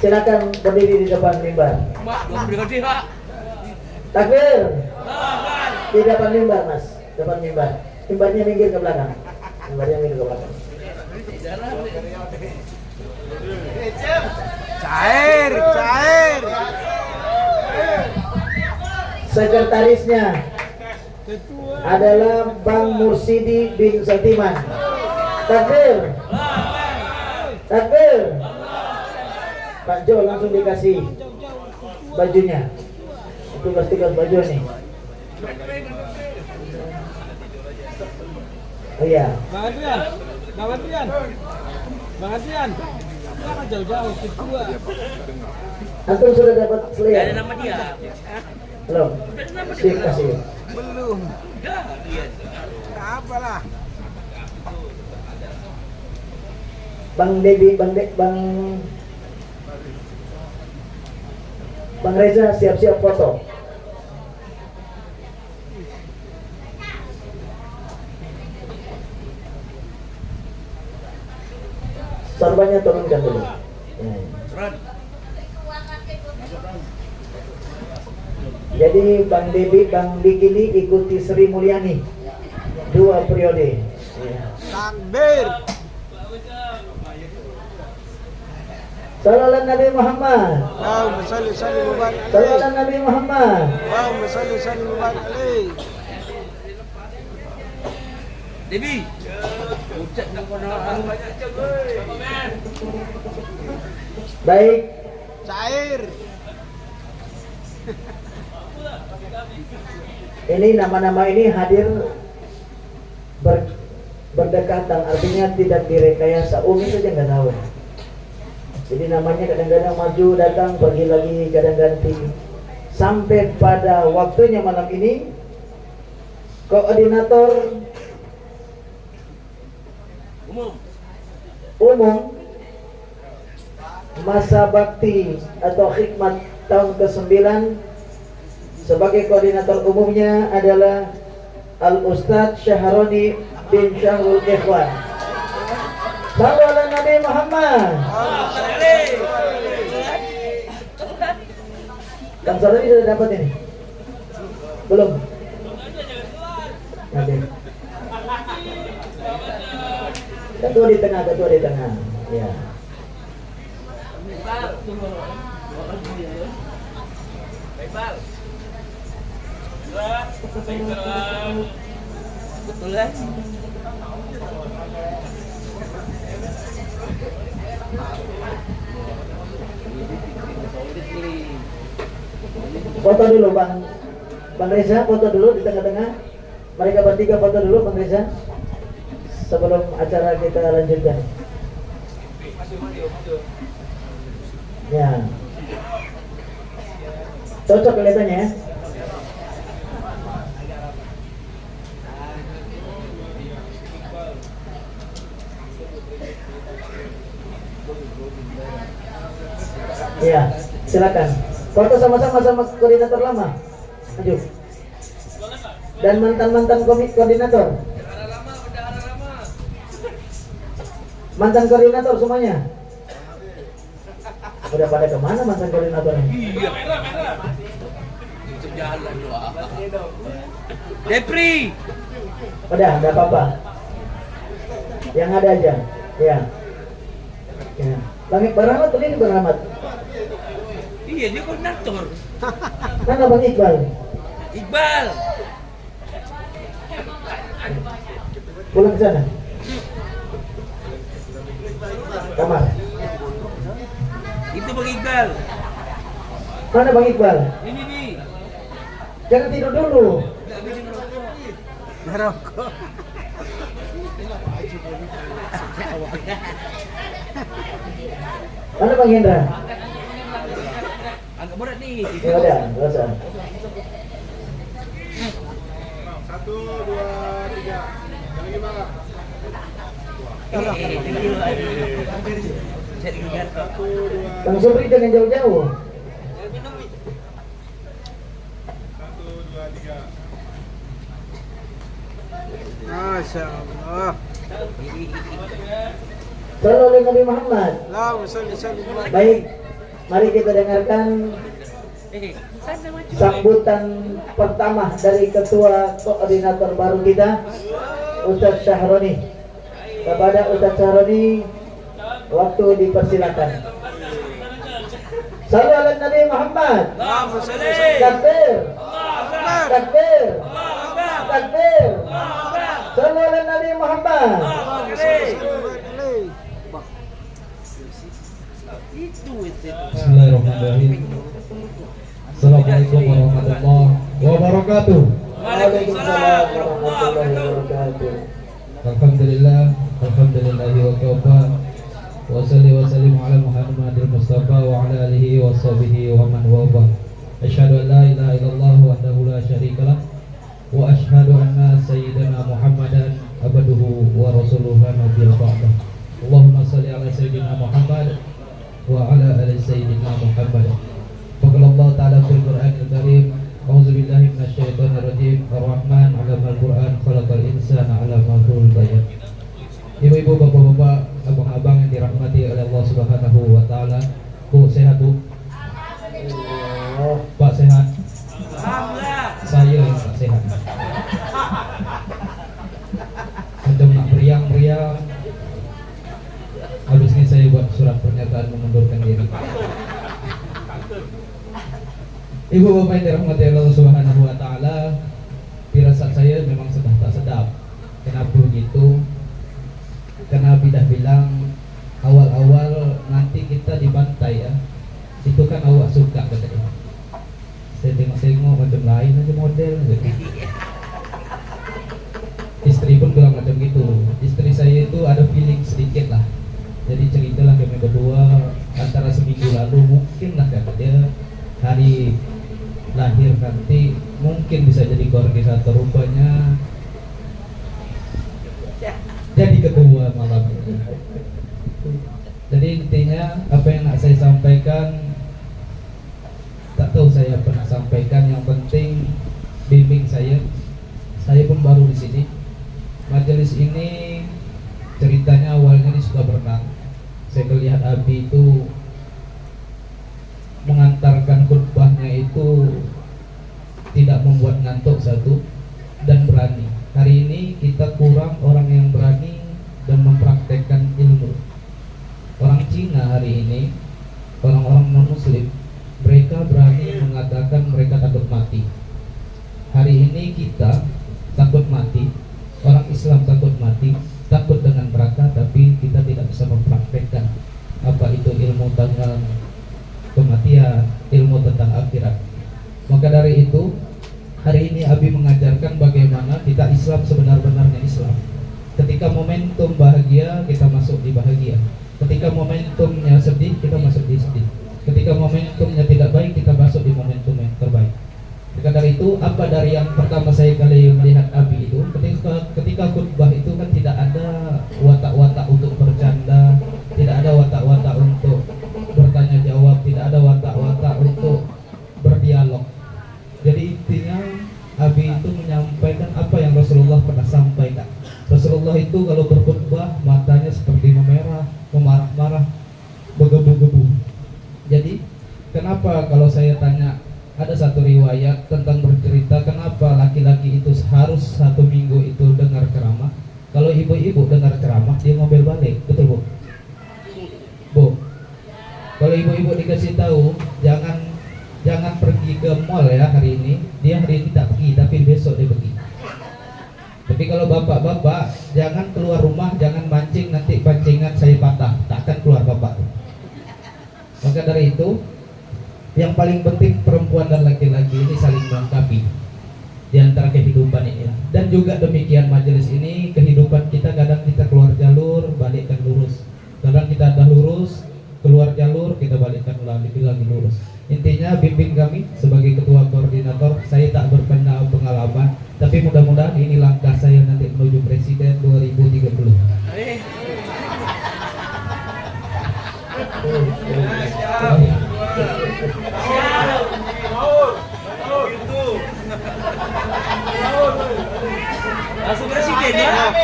Speaker 9: Silakan berdiri di depan mimbar. Takbir. Di depan mimbar, Mas. Depan mimbar. Mimbarnya minggir ke belakang. Mimbarnya minggir ke belakang.
Speaker 3: Cair.
Speaker 9: Sekretarisnya adalah Bang Mursidi bin Satiman. Takbir. Takbir. Pak Jo langsung dikasih bajunya. Tugas-tugas baju nih. Oh iya.
Speaker 3: Bang Adrian. Jangan jauh-jauh kedua.
Speaker 9: Antum sudah dapat slayer? Ada nama dia. Belum. Sip kasih.
Speaker 3: Belum. Apalah.
Speaker 9: Bang Reza siap-siap foto. Sorbannya turunkan dulu. Jadi Bang Debi, Bang Diki ini ikuti Sri Mulyani 2 periode.
Speaker 3: Takbir.
Speaker 9: Sallallahu Nabi Muhammad.
Speaker 3: Allahumma salli wa barik alaihi.
Speaker 9: Sallallahu Nabi Muhammad.
Speaker 3: Allahumma salli wa barik alaihi.
Speaker 10: Debi.
Speaker 9: Baik.
Speaker 3: Cair.
Speaker 9: Ini nama-nama ini hadir berdekatan, artinya tidak direkayasa. Umi saja nggak tahu. Jadi namanya kadang-kadang maju datang, pergi lagi, kadang ganti. Sampai pada waktunya malam ini, koordinator umum masa bakti atau khidmat tahun ke-9 sebagai koordinator umumnya adalah Al-Ustadz Syahroni bin Syahrul Ikhwan. Sallallahu Nabi Muhammad. Kang Syahroni sudah dapat ini? Belum? Nanti. Ketua di tengah. Ya.
Speaker 10: Betul kan?
Speaker 9: Foto dulu Bang Reza, foto dulu di tengah-tengah. Mereka bertiga foto dulu Bang Reza sebelum acara kita lanjutkan. Ya. Cocok kelihatannya ya. Ya, silakan. Foto sama-sama sama koordinator lama. Maju. Dan mantan-mantan koordinator. Mantan koordinator semuanya. Udah pada kemana mantan koordinatornya?
Speaker 3: Depri.
Speaker 9: Udah, enggak apa-apa. Yang ada aja. Ya. Ya. Bang Rahmat ini Bang Rahmat.
Speaker 3: Iya, dia koordinator.
Speaker 9: Mana Bang Iqbal?
Speaker 3: Iqbal.
Speaker 9: Pulang ke sana. Kamar.
Speaker 3: Itu Bang Iqbal.
Speaker 9: Mana Bang Iqbal?
Speaker 3: Ini nih.
Speaker 9: Jangan tidur dulu.
Speaker 3: Ngerokok.
Speaker 9: Mana Bang Hendra?
Speaker 3: Agak berat nih.
Speaker 9: Ya udah, enggak usah.
Speaker 3: 1, 2, 3. Yang lagi mana?
Speaker 9: Bang Sobri jangan jauh-jauh.
Speaker 3: 1, 2, 3.
Speaker 10: Masya Allah.
Speaker 9: Sallallahu alaihi Nabi Muhammad.
Speaker 10: Allahumma sholli sallim.
Speaker 9: Baik, mari kita dengarkan sambutan pertama dari ketua koordinator baru kita, Ustadz Syahroni. Kepada Ustadz Syahroni, waktu dipersilakan. Sallallahu alaihi Nabi Muhammad.
Speaker 10: Allahumma sholli.
Speaker 9: Takbir.
Speaker 10: Akbar.
Speaker 9: Takbir.
Speaker 10: Akbar.
Speaker 9: Takbir. Sallallahu alaihi Nabi Muhammad.
Speaker 1: Bismillahirrahmanirrahim. Assalamualaikum warahmatullahi wabarakatuh.
Speaker 9: Waalaikumsalam warahmatullahi wabarakatuh.
Speaker 1: Alhamdulillah, alhamdulillahi wa kafa. Wa salli wa sallim ala Muhammadil Mustafa wa ala alihi wa sahbihi wa man wabah. Asyhadu an la ilaha illallah wahdahu la syarikalah wa asyhadu anna sayyidina Muhammadan abduhu wa rasuluhu nabiyil ba'dah. Allahumma salli ala sayyidina Muhammad wa ala ali sayyidina Muhammad. Faqala Allah ta'ala fil Qur'anil Karim, a'udzu billahi minasyaitonir rajim. Ar-Rahman 'allamal Qur'an, khalaqal insana 'allamahul bayan. Ibu-ibu, bapak-bapak, abang-abang yang dirahmati oleh Allah Subhanahu wa taala. Bu, sehat Bu? Pak sehat? Saya yang tak sehat. Macam nak meriang-meriang. Habis ini saya buat surat pernyataan mengundurkan diri. Ibu bapak yang dirahmati Allah Subhanahu wa taala, firasat saya memang sudah tak sedap. Kenapa begitu? Karena Bidah bilang awal-awal nanti kita dibantai ya. Itu kan awak suka katanya. Saya tengok-tengok macam lain aja model gitu. Istri pun bilang macam gitu. Istri saya itu ada feeling sedikit lah. Jadi ceritalah kami berdua antara seminggu lalu mungkin lah kata dia hari lahir nanti mungkin bisa jadi koordinator, rupanya jadi ketua malam ini. Jadi intinya apa yang nak saya sampaikan tak tahu saya pernah sampaikan, yang penting bimbing saya pun baru di sini. Majelis ini ceritanya awalnya ini suka berenang. Saya melihat Abi itu mengantarkan khutbahnya itu tidak membuat ngantuk satu, dan berani. Hari ini kita kurang orang yang berani dan mempraktekkan ilmu. Orang Cina hari ini, orang-orang non-muslim, mereka berani mengatakan mereka takut mati. Hari ini kita takut mati, orang Islam takut mati, takut dengan neraka, tapi kita tidak bisa mempraktekkan apa itu ilmu tentang kematian, ilmu tentang akhirat. Maka dari itu, hari ini Abi mengajarkan bagaimana kita Islam sebenar-benarnya Islam. Ketika momentum bahagia, kita masuk di bahagia. Ketika momentumnya sedih, kita masuk di sedih. Ketika momentumnya tidak baik, kita masuk di momentum yang terbaik. Maka dari itu, apa dari yang pertama saya kali melihat Abi itu, ketika khutbah itu kan tidak ada watak-watak untuk bercanda, tidak ada watak-watak untuk bertanya jawab, tidak ada watak-watak untuk berdialog. Jadi intinya Abi itu menyampaikan apa yang Rasulullah pernah sampaikan. Rasulullah itu kalau berkhutbah matanya seperti memerah, memarah-marah, bergebu-gebu. Jadi kenapa kalau saya tanya, ada satu
Speaker 6: riwayat tentang bercerita kenapa laki-laki itu harus 1 minggu itu dengar ceramah. Kalau ibu-ibu dengar ceramah dia ngomel balik, betul Bu? Bu, kalau ibu-ibu dikasih tahu jangan pergi ke mall ya hari ini, dia hari ini tak pergi tapi besok dia pergi. Tapi kalau bapak-bapak jangan keluar rumah, jangan mancing, nanti pancingan saya patah, tak akan keluar bapak. Maka dari itu yang paling penting perempuan dan laki-laki ini saling melengkapi di antara kehidupan ini. Dan juga demikian majelis ini, kehidupan kita kadang kita keluar jalur, balikkan lurus. Kadang kita ada lurus, keluar jalur, kita balikkan lagi lurus. Intinya bimbing kami sebagai ketua koordinator, saya tak berpengalaman, tapi mudah-mudahan ini langkah saya nanti menuju presiden 2030.
Speaker 10: Langsung presiden ya.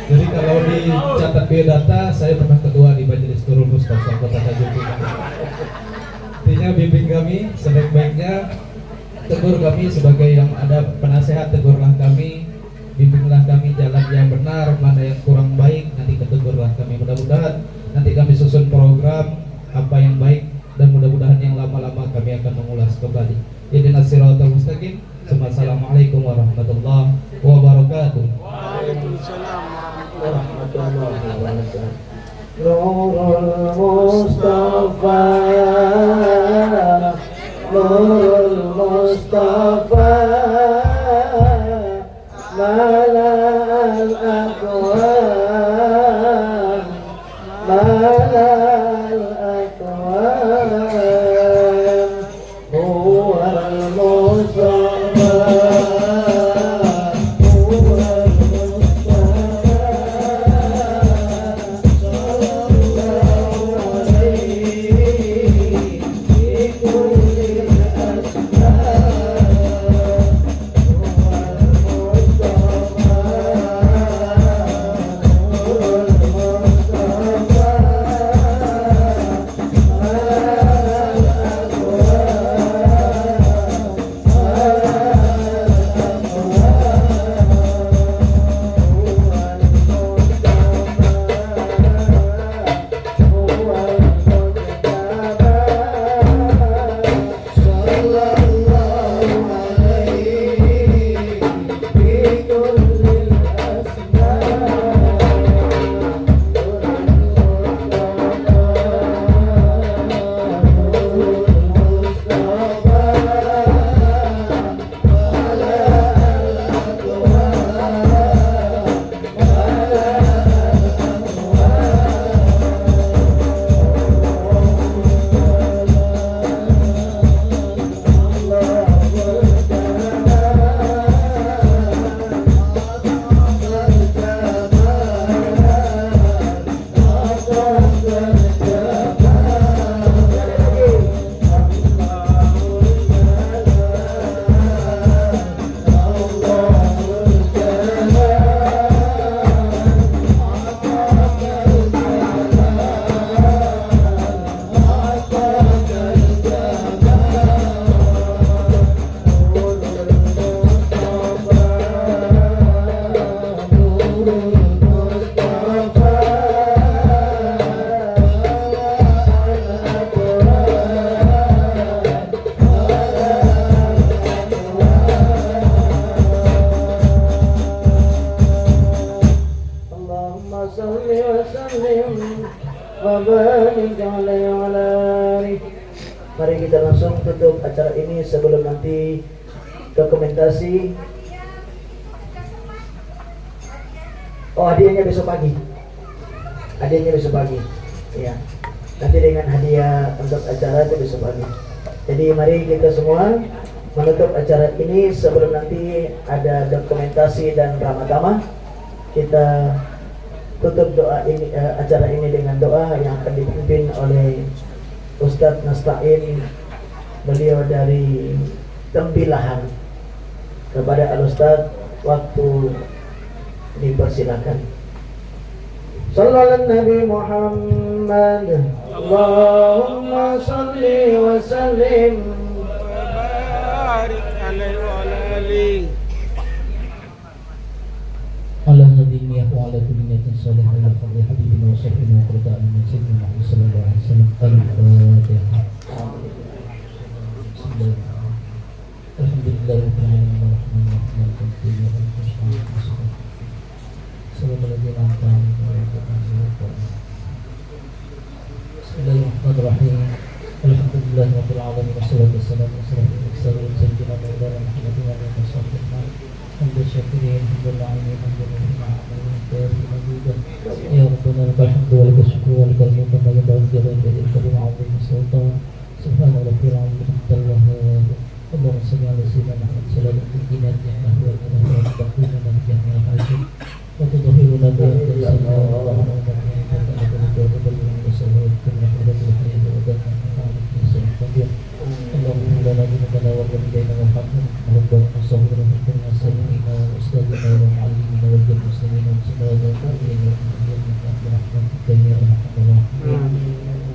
Speaker 1: Jadi kalau dicatat biodata, saya pernah ketua di Majelis Nurul Mustafa Kota Tanjung Pinang. Intinya bimbing kami sebaik-baiknya, tegur kami sebagai yang ada penasehat, tegurlah kami, bimbinglah kami jalan yang benar, mana yang kurang baik nanti ketegurlah kami. Mudah-mudahan nanti kami susun program apa yang baik dan mudah-mudahan yang lama-lama kami akan mengulas kembali. Ihdinas siratal mustaqim. Assalamualaikum warahmatullahi wabarakatuh.
Speaker 3: Waalaikumsalam
Speaker 9: warahmatullahi wabarakatuh. Nurul Mustafa, Nurul Mustafa, malal akwam, malal akwam, huwal Mustafa, huwal Mustafa, sallallahu alaihi bi kulli Mari kita langsung tutup acara ini sebelum nanti dokumentasi. Oh, hadiahnya besok pagi. Hadiahnya besok pagi. Ya. Nanti dengan hadiah untuk acara itu besok pagi. Jadi mari kita semua menutup acara ini sebelum nanti ada dokumentasi dan ramah-tamah. Kita tutup doa ini, acara ini dengan doa yang akan dipimpin oleh Ustadz Nasta'in, beliau dari Tembilahan. Kepada Al-Ustadz, waktu dipersilakan. Sallallahu Nabi Muhammad, Allahumma salli wa sallim
Speaker 3: وبارك عليه وعلى آله
Speaker 6: على هذه النية وعلى كل نية صالحة إلى فضل حبيبنا وصحبنا وقرة أعيننا سيدنا محمد صلى الله عليه وسلم. الفاتحة. بسم الله الرحمن الرحيم. الحمد لله رب العالمين الرحمن الرحيم مالك يوم الدين إياك نعبد وإياك نستعين صراط الذين أنعمت عليهم غير المغضوب عليهم. بسم الله الرحمن الرحيم. الحمد لله رب العالمين والصلاة والسلام على أشرف المرسلين سيدنا مولانا محمد وعلى آله وصحبه أجمعين. حمد الشاكرين حمد العالمين حمد الرحيم موجودا يا ربنا لك الحمد ولك الشكر ولك الملك كما ينبغي لجلال وجهك وعظيم سلطانك. سبحان ربي العظيم حمد الوهاب. اللهم صل على سيدنا محمد صلاة تنجينا بها والمنى وتقينا بها الحاجة وتظهرنا بها سيدنا محمد اللهم لنا ذنوبنا ووالدينا وارحمنا وربنا وصحبنا في الدنيا سيدنا واستاذنا ومعلمنا والجن المسلمين والسماء والمؤمنين والمؤمنين برحمتك يا ارحم الراحمين.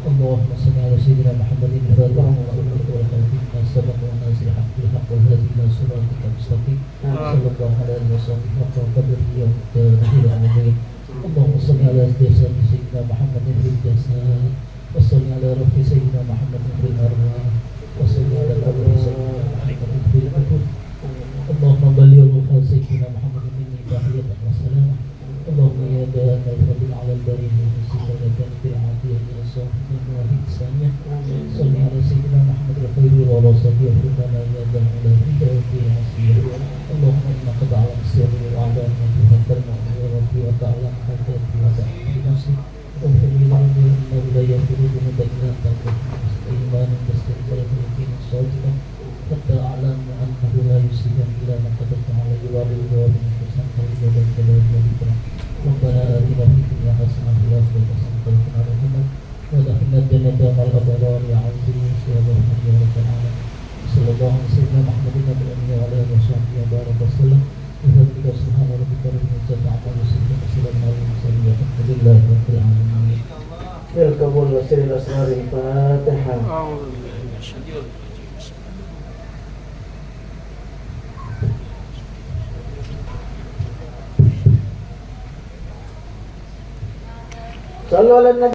Speaker 6: اللهم صل على سيدنا محمد الفاتح والخاتم والخاتم ما سبق وناصر الحق بالحق والهادي الى صراطك المستقيم صلى الله على اله وصحبه حق قدره يوم الدين العظيم. اللهم صل على سيدنا محمد في الجسد وصل على روح سيدنا محمد في الارواح وصل على قبر سيدنا محمد في الأكل. اللهم بلغ روح سيدنا محمد مني تحية وسلام. اللهم يا دائم الفضل على البريه والسلامة بالعافية يا صاحب الواحد ثانية. صل على سيدنا محمد الخير وعلى صحبه ربنا يا ذا العلا في عافية. اللهم انك تعلم سري واعلم ما تفكر يا ربي وتعلم حاجاتي وتعلم نفسي. اغفر لي ذنبي انه لا يغفر الذنوب الا انت ايمانا باستغفار يقين صادقا حتى اعلم انه لا يسلم الا ما كتبت عليه والدي حسنا وجل الجلال والاكرام. ربنا اتنا في الدنيا حسنه وفي الاخره حسنه وقنا عذاب النار وادخلنا الجنه مع الابرار يا عزيز يا رحمن يا رب العالمين. صلى الله على سيدنا محمد النبي وعلى اله وصحبه وبارك وسلم. بفضلك سبحان ربك رب العزه عما يصفون وسلام على المرسلين والحمد لله رب العالمين.
Speaker 9: بالقبول وسر الأسرار الفاتحة. صلوا على النبي.